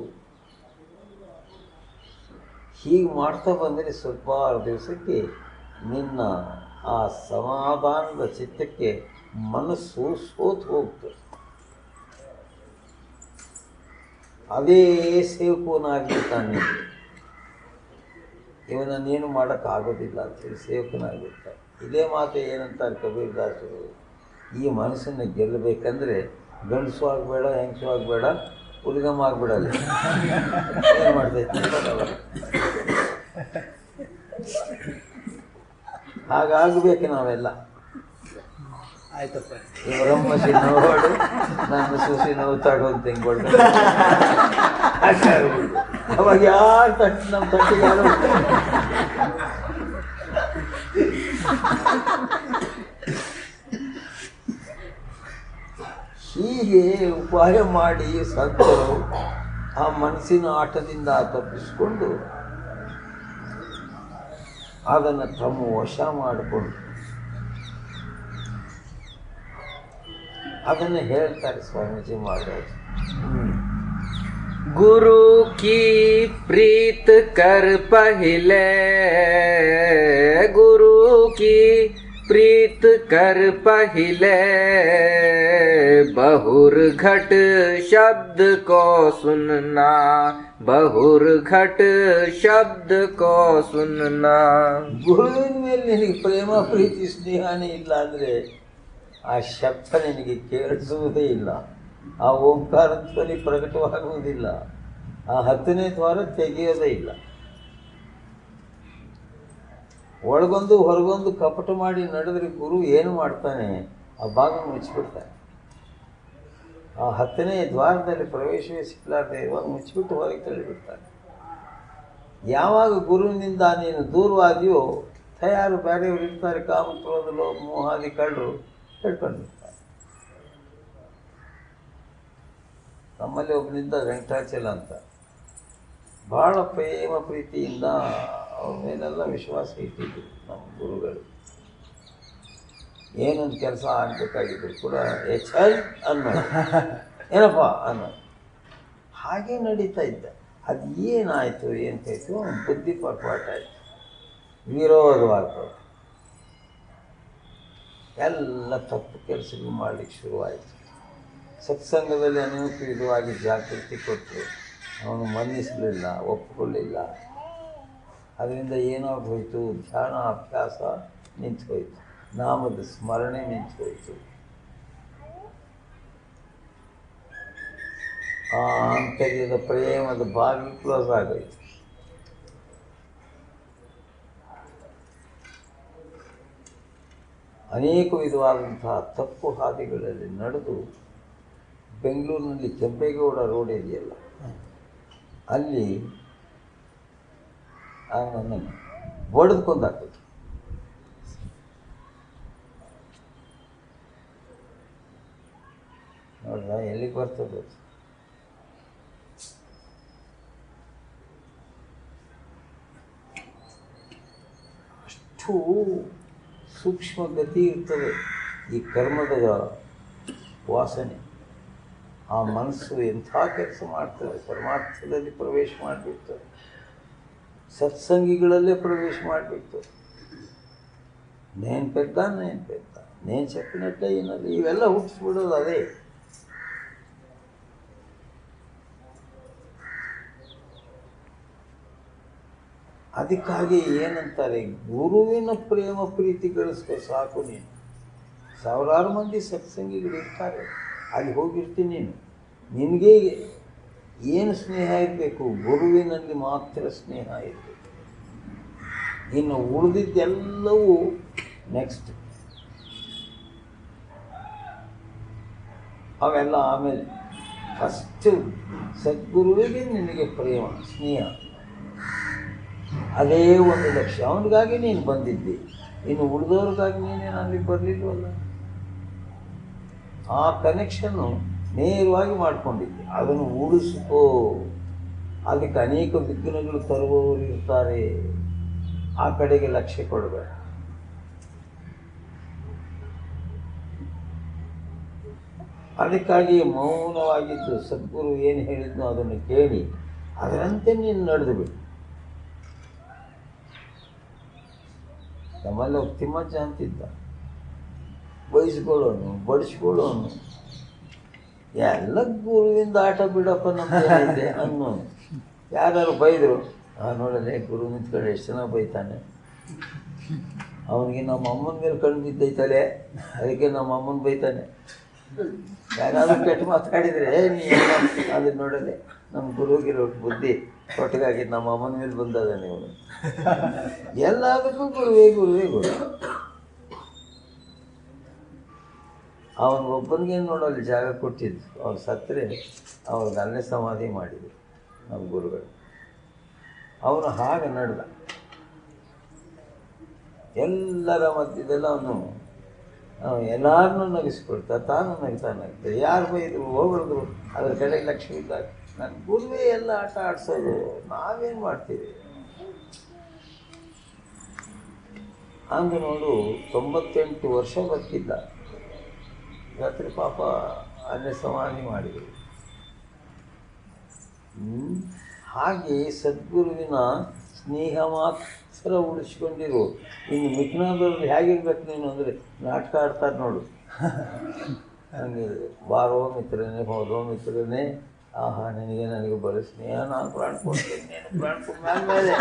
ಹೀಗೆ ಮಾಡ್ತಾ ಬಂದರೆ ಸ್ವಲ್ಪ ದಿವಸಕ್ಕೆ ನಿನ್ನ ಆ ಸಮಾಧಾನದ ಚಿತ್ತಕ್ಕೆ ಮನಸ್ಸು ಸೋತು ಹೋಗ್ತದೆ. ಅದೇ ಸೇವಕನಾಗಿರ್ತಾನೆ. ಇವನನ್ನೇನು ಮಾಡೋಕ್ಕಾಗೋದಿಲ್ಲ ಅಂತೇಳಿ ಸೇವಕನಾಗಿರ್ತಾನೆ. ಇದೇ ಮಾತು ಏನಂತಾರೆ ಕಬೀರದಾಸರು, ಈ ಮನಸ್ಸನ್ನು ಗೆಲ್ಲಬೇಕಂದ್ರೆ ಗಂಡಸು ಆಗಬೇಡ, ಹೆಂಗಸು ಆಗಬೇಡ, ಹುಡುಗಮ್ಮ ಆಗ್ಬಿಡಲ್ಲ. ಏನು ಮಾಡ್ತೈತಿ? ಹಾಗಾಗಬೇಕು ನಾವೆಲ್ಲ.
ಆಯ್ತಪ್ಪ,
ಇವರಮ್ಮ ನೋಡು, ನನ್ನ ಸೂಸಿ ನೋತಾಡು ಅಂತ ಹಿಂಗೆ ಅವಾಗ ಯಾರು ನಮ್ಮ ತಟ್ಟಿಗೆ ಯಾರು ಹೀಗೆ ಉಪಾಯ ಮಾಡಿ ಸಂತರು ಆ ಮನಸ್ಸಿನ ಆಟದಿಂದ ತಪ್ಪಿಸಿಕೊಂಡು ಅದನ್ನು ತಮ್ಮ ವಶ ಮಾಡಿಕೊಂಡು ಅದನ್ನು ಹೇಳ್ತಾರೆ ಸ್ವಾಮೀಜಿ ಮಹಾರಾಜ್.
गुरु की प्रीत कर पहले, गुरु की प्रीत कर पहले, बहुर घट शब्द को सुनना, बहुर घट शब्द को सुनना.
ಗುರುವಿನ ಮೇಲೆ ನಿನಗೆ ಪ್ರೇಮ ಪ್ರೀತಿ ಸ್ನೇಹನೇ ಇಲ್ಲ ಅಂದರೆ ಆ ಶಬ್ದ ನಿನಗೆ ಕೇಳಿಸುವುದೇ ಇಲ್ಲ, ಆ ಓಂಕಾರ ಧ್ವನಿ ಪ್ರಕಟವಾಗುವುದಿಲ್ಲ, ಆ 10ನೇ ದ್ವಾರ ತೆಗೆಯೋದೇ ಇಲ್ಲ. ಒಳಗೊಂದು ಹೊರಗೊಂದು ಕಪಟ ಮಾಡಿ ನಡೆದ್ರೆ ಗುರು ಏನು ಮಾಡ್ತಾನೆ? ಆ ಭಾಗ ಮುಚ್ಚಿಬಿಡ್ತಾನೆ. ಆ 10ನೇ ದ್ವಾರದಲ್ಲಿ ಪ್ರವೇಶವೇ ಸಿಕ್ಕಲಾರ್ದೆ ಇವಾಗ ಮುಚ್ಚಿಬಿಟ್ಟು ಹೊರಗೆ ತಳ್ಳಿಬಿಡ್ತಾನೆ. ಯಾವಾಗ ಗುರುವಿನಿಂದ ನೀನು ದೂರವಾದಿಯೋ ತಯಾರು ಬೇರೆಯವರು ಇರ್ತಾರೆ, ಕಾಮಕ್ರೋಧ ಲೋಭ ಮೋಹಾದಿ ಕಳ್ಳರು ಹೇಳ್ಕೊಂಡಿರ್ತಾರೆ. ನಮ್ಮಲ್ಲಿ ಒಬ್ಬನಿಂದ ವೆಂಕಟಾಚಲ ಅಂತ, ಭಾಳ ಪ್ರೇಮ ಪ್ರೀತಿಯಿಂದ ಅವ್ರ ಮೇಲೆಲ್ಲ ವಿಶ್ವಾಸ ಇಟ್ಟಿದ್ರು ನಮ್ಮ ಗುರುಗಳು. ಏನೊಂದು ಕೆಲಸ ಆಗಬೇಕಾಗಿದ್ರು ಕೂಡ ಚಲ್ ಅನ್ನೋ, ಏನಪ್ಪ ಅನ್ನೋ ಹಾಗೆ ನಡೀತಾ ಇದ್ದ. ಅದು ಏನಾಯಿತು ಏನಕ್ಕಾಯ್ತು, ಬುದ್ಧಿ ಪರ್ಪಾಟ ಆಯಿತು, ವಿರೋಧವಾಗ್ತದೆ, ಎಲ್ಲ ತಪ್ಪು ಕೆಲಸಗಳು ಮಾಡಲಿಕ್ಕೆ ಶುರುವಾಯಿತು. ಸತ್ಸಂಗದಲ್ಲಿ ಅನೇಕ ವಿಧವಾಗಿ ಜಾಗೃತಿ ಕೊಟ್ಟರು, ಅವನು ಮನ್ನಿಸಲಿಲ್ಲ, ಒಪ್ಪಿಕೊಳ್ಳಿಲ್ಲ. ಅದರಿಂದ ಏನಾಗೋಯ್ತು, ಧ್ಯಾನ ಅಭ್ಯಾಸ ನಿಂತುಕೋಯ್ತು, ನಾಮದ ಸ್ಮರಣೆ ನಿಂತುಕೋಯ್ತು. ಆ ಆಂತರ್ಯದ ಪ್ರೇಮದ ಬಾಗಿ ಕ್ಲೋಸ್ ಆಗೋಯ್ತು. ಅನೇಕ ವಿಧವಾದಂತಹ ತಪ್ಪು ಹಾದಿಗಳಲ್ಲಿ ನಡೆದು ಬೆಂಗಳೂರಿನಲ್ಲಿ ಕೆಂಪೇಗೌಡ ರೋಡ್ ಇದೆಯಲ್ಲ, ಅಲ್ಲಿ ನನ್ನನ್ನು ಬಡಿದ್ಕೊಂಡಾಗ್ತದೆ. ನೋಡ್ರ ಎಲ್ಲಿಗೆ ಬರ್ತದೆ. ಅಷ್ಟು ಸೂಕ್ಷ್ಮ ಗತಿ ಇರ್ತದೆ ಈ ಕರ್ಮದ ವಾಸನೆ. ಆ ಮನಸ್ಸು ಎಂಥ ಕೆಲಸ ಮಾಡ್ತದೆ, ಪರಮಾರ್ಥದಲ್ಲಿ ಪ್ರವೇಶ ಮಾಡಿಬಿಡ್ತದೆ, ಸತ್ಸಂಗಿಗಳಲ್ಲೇ ಪ್ರವೇಶ ಮಾಡಿಬಿಡ್ತದೆ. నేను పెద్ద నేను చెప్పినట్టే వినాలి. ఇವೆಲ್ಲ ಹುಟ್ಟಿಸ್ಬಿಡೋದು ಅದೇ. ಅದಕ್ಕಾಗಿ ಏನಂತಾರೆ, ಗುರುವಿನ ಪ್ರೇಮ ಪ್ರೀತಿ ಗಳಿಸ್ಕೊ ಸಾಕು. ನೀನು ಸಾವಿರಾರು ಮಂದಿ ಸತ್ಸಂಗಿಗಳು ಇರ್ತಾರೆ, ಅಲ್ಲಿ ಹೋಗಿರ್ತೀನಿ. ನೀನು ನಿನಗೆ ಏನು ಸ್ನೇಹ ಇರಬೇಕು? ಗುರುವಿನಲ್ಲಿ ಮಾತ್ರ ಸ್ನೇಹ ಇರಬೇಕು. ಇನ್ನು ಉಳಿದಿದ್ದೆಲ್ಲವೂ ನೆಕ್ಸ್ಟ್, ಅವೆಲ್ಲ ಆಮೇಲೆ. ಫಸ್ಟು ಸದ್ಗುರುವಿಗೆ ನಿನಗೆ ಪ್ರೇಮ ಸ್ನೇಹ, ಅದೇ ಒಂದು ಲಕ್ಷ್ಯ. ಅವನಿಗಾಗಿ ನೀನು ಬಂದಿದ್ದಿ, ಇನ್ನು ಉಳಿದವ್ರಿಗಾಗಿ ನೀನೇನು ಅಲ್ಲಿಗೆ ಬರಲಿಲ್ವಲ್ಲ. ಆ ಕನೆಕ್ಷನ್ನು ನೇರವಾಗಿ ಮಾಡಿಕೊಂಡಿದ್ದೆ, ಅದನ್ನು ಉಳಿಸ್ಕೋ. ಅದಕ್ಕೆ ಅನೇಕ ವಿಘ್ನಗಳು ತರುವವರು ಇರ್ತಾರೆ, ಆ ಕಡೆಗೆ ಲಕ್ಷ್ಯ ಕೊಡಬೇಡ. ಅದಕ್ಕಾಗಿ ಮೌನವಾಗಿದ್ದು ಸದ್ಗುರು ಏನು ಹೇಳಿದ್ನೋ ಅದನ್ನು ಕೇಳಿ ಅದರಂತೆ ನೀನು ನಡೆದು ಬಿಡು. ನಮ್ಮಲ್ಲಿ ತಿಮ್ಮಜ್ಜ ಅಂತಿದ್ದ, ಬಯಸ್ಕೊಳ್ಳೋನು ಬಡಿಸ್ಕೊಳ್ಳೋನು, ಎಲ್ಲ ಗುರುವಿಂದ ಆಟ ಬಿಡಪ್ಪ ನಮ್ಮದೇನಿದೆ ಅನ್ನೋನು. ಯಾರು ಬೈದರು, ನೋಡಲೇ ಗುರು ನಿಂತ್ಕೊಂಡು ಎಷ್ಟು ಜನ ಬೈತಾನೆ, ಅವನಿಗೆ ನಮ್ಮ ಅಮ್ಮನ ಮೇಲೆ ಕಣ್ಣು ಬಿದ್ದೈತಲೆ, ಅದಕ್ಕೆ ನಮ್ಮ ಅಮ್ಮನ ಬೈತಾನೆ. ಯಾರಾದರೂ ಕೆಟ್ಟ ಮಾತಾಡಿದರೆ ಅದು ನೋಡಲೆ ನಮ್ಮ ಗುರುಗಿರೋ ಬುದ್ಧಿ ಒಟ್ಟಿಗಾಗಿ ನಮ್ಮ ಅಮ್ಮನ ಮೇಲೆ ಬಂದದ. ನೀವು ಎಲ್ಲದಕ್ಕೂ ಗುರುವೇ ಗುರು. ಅವನಿಗೊಬ್ಬನಿಗೆ ನೋಡೋಲ್ಲಿ ಜಾಗ ಕೊಟ್ಟಿದ್ದು, ಅವ್ನು ಸತ್ತರೆ ಅವ್ರಿಗೆ ಅಲ್ಲೇ ಸಮಾಧಿ ಮಾಡಿದ್ರು ನಮ್ಮ ಗುರುಗಳು. ಅವನು ಹಾಗೆ ನಡೆದ, ಎಲ್ಲರ ಮಧ್ಯದಲ್ಲ ಅವನು ಎಲ್ಲರನ್ನೂ ನಗಿಸ್ಕೊಳ್ತಾ ತಾನು ನಗ್ತಾನಾಗ್ತದೆ. ಯಾರು ಬೈದರು ಹೋಗಿದ್ರು ಅದ್ರ ಕಡೆಗೆ ಲಕ್ಷ್ಯ ಇದ್ದಾಗ ನನ್ನ ಗುರುವೇ ಎಲ್ಲ ಆಟ ಆಡಿಸೋದು, ನಾವೇನು ಮಾಡ್ತೀವಿ ಹಂಗೆ ನೋಡು. 98 ವರ್ಷ ಬದುಕಿದ್ದ, ರಾತ್ರಿ ಪಾಪ ಅಲ್ಲೇ ಸಮಾಧಿ ಮಾಡಿದರು. ಹಾಗೆ ಸದ್ಗುರುವಿನ ಸ್ನೇಹ ಮಾತ್ರ ಉಳಿಸ್ಕೊಂಡಿರು. ಇನ್ನು ಮಿಕ್ನಾದವ್ರು ಹೇಗಿರ್ಬೇಕು ನೀನು ಅಂದರೆ, ನಾಟಕ ಆಡ್ತಾರೆ ನೋಡು ಹಂಗೆ. ಬಾರೋ ಮಿತ್ರನೇ, ಹೋದೋ ಮಿತ್ರನೇ, ಆಹಾ ನನಗೆ ಬರೋ ಸ್ನೇಹ, ನಾನು ಪ್ರಾಣ ಕೊಡ್ತೀನಿ, ನೀನು ಪ್ರಾಣ ಕೊಡ್ಮೇಲೆ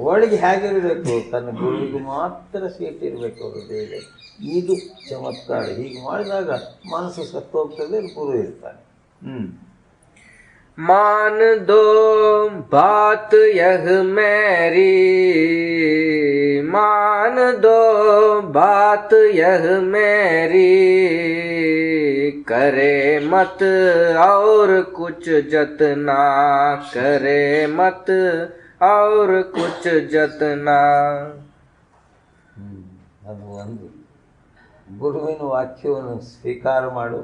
ಒಳಗೆ ಹೇಗಿರಬೇಕು, ತನ್ನ ಗುರುವಿಗೆ ಮಾತ್ರ ಸೀಟ್ ಇರಬೇಕು ಹೃದಯದಲ್ಲಿ. ಇದು ಚಮತ್ಕಾರ. ಹೀಗೆ ಮಾಡಿದಾಗ ಮನಸ್ಸು ಸತ್ತೋಗ್ತದೆ, ಗುರು ಇರ್ತಾನೆ.
मान दो बात यह मेरी, मान दो बात यह मेरी, करे मत और कुछ जतना, करे मत और कुछ जतना.
ಅದು ಒಂದು ಗುರುವಿನ ವಾಕ್ಯವನ್ನು ಸ್ವೀಕಾರ ಮಾಡು,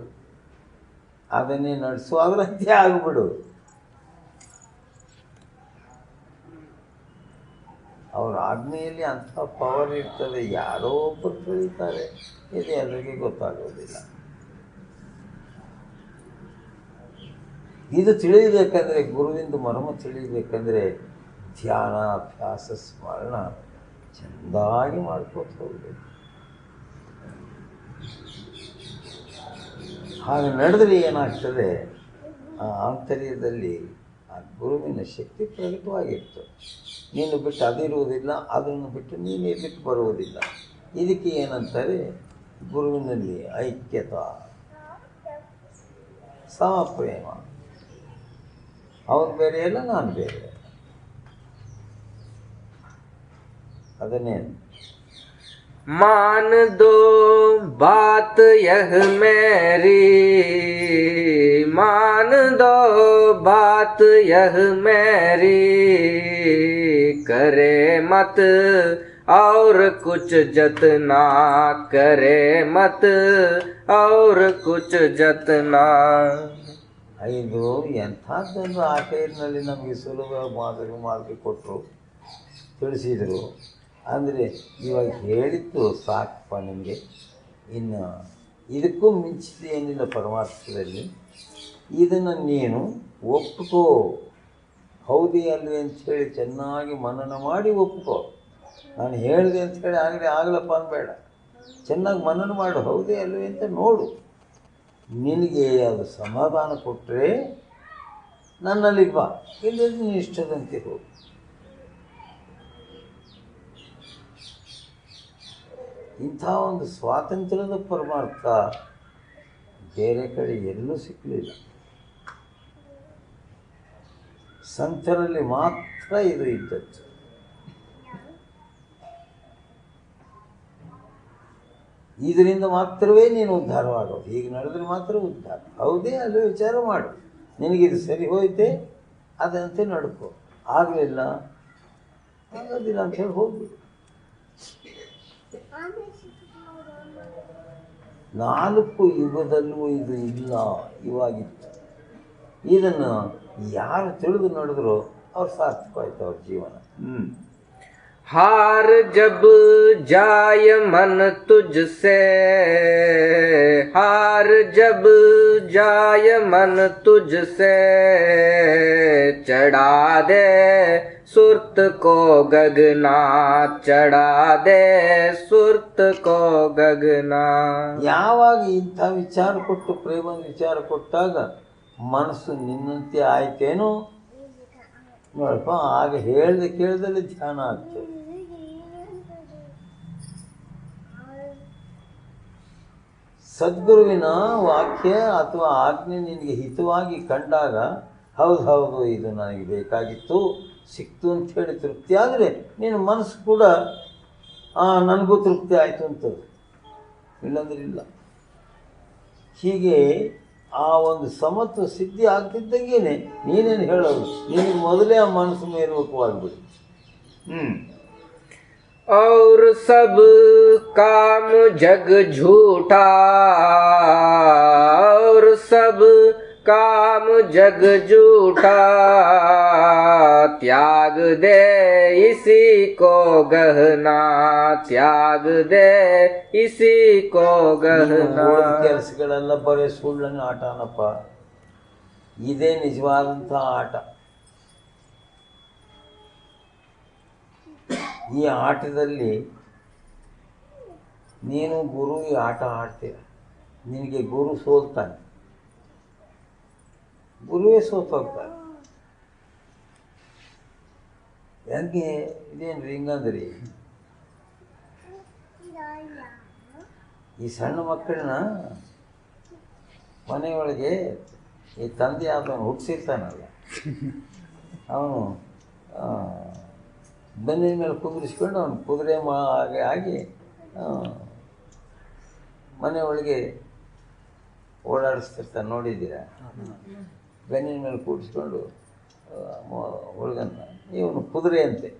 ಅದನ್ನೇ ನಡೆಸು, ಅದರಂತೆ ಆಗಿಬಿಡು. ಅವ್ರ ಆಜ್ಞೆಯಲ್ಲಿ ಅಂಥ ಪವರ್ ಇರ್ತದೆ. ಯಾರೋ ಒಬ್ಬರು ತಿಳಿತಾರೆ, ಇದು ಎಲ್ಲರಿಗೂ ಗೊತ್ತಾಗೋದಿಲ್ಲ. ಇದು ತಿಳಿಯಬೇಕಂದ್ರೆ, ಗುರುವಿಂದ ಮರ್ಮ ತಿಳಿಯಬೇಕಂದ್ರೆ ಧ್ಯಾನ, ಅಭ್ಯಾಸ, ಸ್ಮರಣ ಚೆಂದಾಗಿ ಮಾಡ್ಕೊತ ಹೋಗ್ಬೇಕು. ಹಾಗೆ ನಡೆದರೆ ಏನಾಗ್ತದೆ, ಆ ಆಂತರ್ಯದಲ್ಲಿ ಆ ಗುರುವಿನ ಶಕ್ತಿ ಪ್ರಕಟವಾಗಿರ್ತದೆ. ನೀನು ಬಿಟ್ಟು ಅದಿರುವುದಿಲ್ಲ, ಅದನ್ನು ಬಿಟ್ಟು ನೀನು ಇರಲಿಕ್ಕೆ ಬರುವುದಿಲ್ಲ. ಇದಕ್ಕೆ ಏನಂತಾರೆ, ಗುರುವಿನಲ್ಲಿ ಐಕ್ಯತಾ, ಸಮಪ್ರೇಮ. ಅವನು ಬೇರೆ ಅಲ್ಲ, ನಾನು ಬೇರೆ. ಅದನ್ನೇ
मान दो बात यह मेरी, मान दो बात यह मेरी, करे मत और कुछ जतना, करे मत और कुछ जतना.
ಇದು ಎಂಥದ್ದೊಂದು ಆ ಟೈರ್ನಲ್ಲಿ ನಮಗೆ ಸುಲಭ ಮಾದರಿ ಕೊಟ್ಟರು, ತಿಳಿಸಿದರು. ಅಂದರೆ ಇವಾಗ ಹೇಳಿದ್ದು ಸಾಕಪ್ಪ ನಿಮಗೆ. ಇನ್ನು ಇದಕ್ಕೂ ಮಿಂಚಿದ ಏನಿಲ್ಲ ಪರಮಾರ್ಥದಲ್ಲಿ. ಇದನ್ನು ನೀನು ಒಪ್ಪಿಕೋ, ಹೌದೇ ಅಲ್ವೇ ಅಂಥೇಳಿ ಚೆನ್ನಾಗಿ ಮನನ ಮಾಡಿ ಒಪ್ಪಿಕೋ. ನಾನು ಹೇಳಿದೆ ಅಂತ ಹೇಳಿ ಆಗಲಪ್ಪ ಅನ್ಬೇಡ. ಚೆನ್ನಾಗಿ ಮನನ ಮಾಡು, ಹೌದೇ ಅಲ್ವೇ ಅಂತ ನೋಡು. ನಿನಗೆ ಅದು ಸಮಾಧಾನ ಕೊಟ್ಟರೆ ನನ್ನಲ್ಲಿಗೆ ಬಾ, ಇಲ್ಲದ ನೀನು ಇಷ್ಟದಂತೆ ಹೋಗು. ಇಂಥ ಒಂದು ಸ್ವಾತಂತ್ರ್ಯದ ಪರಮಾರ್ಥ ಬೇರೆ ಕಡೆ ಎಲ್ಲೂ ಸಿಕ್ಕಲಿಲ್ಲ. ಸಂತರಲ್ಲಿ ಮಾತ್ರ ಇದು ಇದ್ದದ್ದು. ಇದರಿಂದ ಮಾತ್ರವೇ ನೀನು ಉದ್ಧಾರವಾಗೋದು. ಈಗ ನಡೆದ್ರೆ ಮಾತ್ರ ಉದ್ಧಾರ. ಹೌದೇ ಅಲ್ಲೇ ವಿಚಾರ ಮಾಡು, ನಿನಗಿದು ಸರಿ ಹೋಯ್ತೆ ಅದಂತೆ ನಡ್ಕೋ. ಆಗಲಿಲ್ಲ ಆಗೋದಿಲ್ಲ ಅಂಥೇಳಿ ಹೋಗ್ಬಿಡು. 4 ಯುಗದಲ್ಲೂ ಇದು ಇಲ್ಲ, ಇವಾಗಿತ್ತು. ಇದನ್ನು ಯಾರು ತಿಳಿದು ನಡೆದ್ರು ಅವ್ರು ಸಾರ್ಥಕವಾಯ್ತು ಅವ್ರ ಜೀವನ.
हार जब जाय मन तुझसे, हार जब जाय मन तुझसे, चढ़ा दे सुरत को गगना, चढ़ा दे सुरत को गगना.
ಯಾವಾಗ ಇಂಥ ವಿಚಾರ ಕೊಟ್ಟು ಪ್ರೇಮದ ವಿಚಾರ ಕೊಟ್ಟಾಗ ಮನಸ್ಸು ನಿನ್ನಂತೆ ಆಯ್ತೇನೋ ನೋಡಪ್ಪ, ಆಗ ಹೇಳ್ದೆ ಕೇಳ್ದಲ್ಲಿ ಧ್ಯಾನ ಆಗ್ತದೆ. ಸದ್ಗುರುವಿನ ವಾಕ್ಯ ಅಥವಾ ಆಜ್ಞೆ ನಿನಗೆ ಹಿತವಾಗಿ ಕಂಡಾಗ ಹೌದು ಹೌದು ಇದು ನನಗೆ ಬೇಕಾಗಿತ್ತು, ಸಿಕ್ತು ಅಂಥೇಳಿ ತೃಪ್ತಿ ಆದರೆ ನಿನ್ನ ಮನಸ್ಸು ಕೂಡ ನನಗೂ ತೃಪ್ತಿ ಆಯಿತು ಅಂತದ್ದು, ಇಲ್ಲಂದ್ರೆ ಇಲ್ಲ. ಹೀಗೆ ಆ ಒಂದು ಸಮತ್ವ ಸಿದ್ಧಿ ಆಗ್ತಿದ್ದಂಗೆ ನೀನೇನು ಹೇಳೋದು, ನಿನಗೆ ಮೊದಲೇ ಆ ಮನಸ್ಸು ಮೇಲ್ಮುಖವಾಗಿಬಿಡಿ.
और सब काम जग झूठा, और सब काम जग झूठा, त्याग दे इसी को गहना, त्याग दे इसी को गहना.
ಕೆಲಸಗಳೆಲ್ಲ ಬರೀ ಸುಳ್ಳನ ಆಟನಪ್ಪ, ಇದೇ ನಿಜವಾದಂಥ ಆಟ. ಈ ಆಟದಲ್ಲಿ ನೀನು ಗುರು ಈ ಆಟ ಆಡ್ತೀರ, ನಿನಗೆ ಗುರು ಸೋಲ್ತಾನೆ, ಗುರುವೇ ಸೋತೋಗ್ತಾನೆ. ಹೆಂಗೆ ಇದೇನು ಹಿಂಗಂದ್ರಿ, ಈ ಸಣ್ಣ ಮಕ್ಕಳನ್ನ ಮನೆಯೊಳಗೆ ಈ ತಂದೆ ಆದವನು ಹುಟ್ಟಿಸಿರ್ತಾನಲ್ಲ, ಅವನು ಬೆನ್ನಿನ ಮೇಲೆ ಕುದುರಿಸ್ಕೊಂಡು ಅವನು ಕುದುರೆ ಹಾಗೆ ಆಗಿ ಮನೆಯೊಳಗೆ ಓಡಾಡಿಸ್ತಿರ್ತಾನೆ, ನೋಡಿದ್ದೀರ? ಬೆನ್ನಿನ ಮೇಲೆ ಕೂಡಿಸ್ಕೊಂಡು ಹುಡುಗನ್ನ, ಇವನು ಕುದುರೆ ಅಂತೆ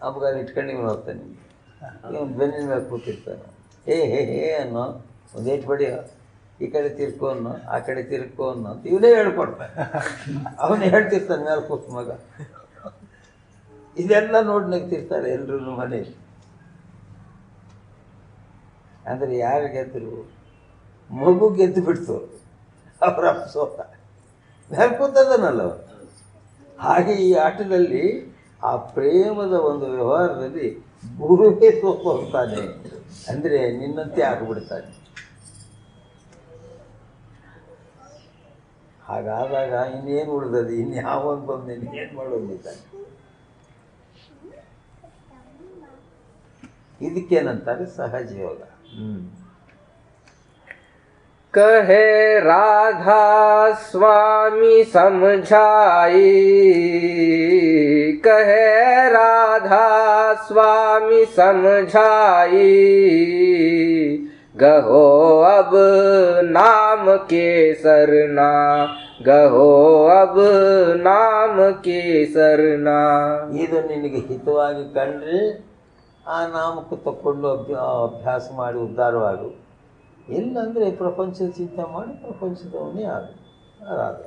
ಹಬ್ಬಗಾಲ ಇಟ್ಕೊಂಡು ಇವನು ಹೋಗ್ತಾನೆ, ಇವನು ಬೆನ್ನಿನ ಮೇಲೆ ಕೂತಿರ್ತಾನೆ. ಹೇ ಅನ್ನೋ, ಒಂದೇಟು ಬಡಿ, ಈ ಕಡೆ ತಿರ್ಕೋ ಅನ್ನೋ, ಆ ಕಡೆ ತಿರ್ಕೋ ಅನ್ನೋ ಅಂತ ಇವನೇ ಹೇಳ್ಕೊಡ್ತಾನೆ. ಅವನು ಹೇಳ್ತಿರ್ತಾನೆ ಮೇಲೆ ಕೂತ್ ಮಗ. ಇದೆಲ್ಲ ನೋಡಿ ನಗ್ತಿರ್ತಾರೆ ಎಲ್ಲರೂ ಮನೆಯಲ್ಲಿ. ಅಂದರೆ ಯಾರು ಗೆದ್ದರು? ಮಗು ಗೆದ್ದು ಬಿಡ್ತು, ಅವರ ಸೋತ ಮೇಲೆ ಕೂತದನಲ್ಲ ಅವರು. ಹಾಗೆ ಈ ಆಟದಲ್ಲಿ ಆ ಪ್ರೇಮದ ಒಂದು ವ್ಯವಹಾರದಲ್ಲಿ ಗುರುವೇ ಸೋತು ಹೋಗ್ತಾನೆ, ಅಂದರೆ ನಿನ್ನಂತೆ ಆಗಿಬಿಡ್ತಾನೆ. ಹಾಗಾದಾಗ ಇನ್ನೇನು ಉಳಿದದು, ಇನ್ಯಾವೊಂದು ಬಂದು ನಿನ್ಗೇನು ಮಾಡೋದಿದ್ದಾನೆ. ಇದಕ್ಕೇನಂತಾರೆ ಸಹಜ ಯೋಗ.
कहे राधा स्वामी समझाई, कहे राधा स्वामी समझाई, गहो अब नाम के सरना, गहो अब नाम के सरना.
ಇದು ನಿನಗೆ ಹಿತವಾಗಿ ಕಂಡ್ರೆ ಆ ನಾಮಕ್ಕೆ ತಕ್ಕೊಂಡು ಅಭ್ಯಾಸ ಮಾಡಿ ಉದ್ಧಾರವಾಗು. ಇಲ್ಲಂದರೆ ಪ್ರಪಂಚದ ಚಿಂತೆ ಮಾಡಿ ಪ್ರಪಂಚದವನೇ ಆಗು. ರಾಧ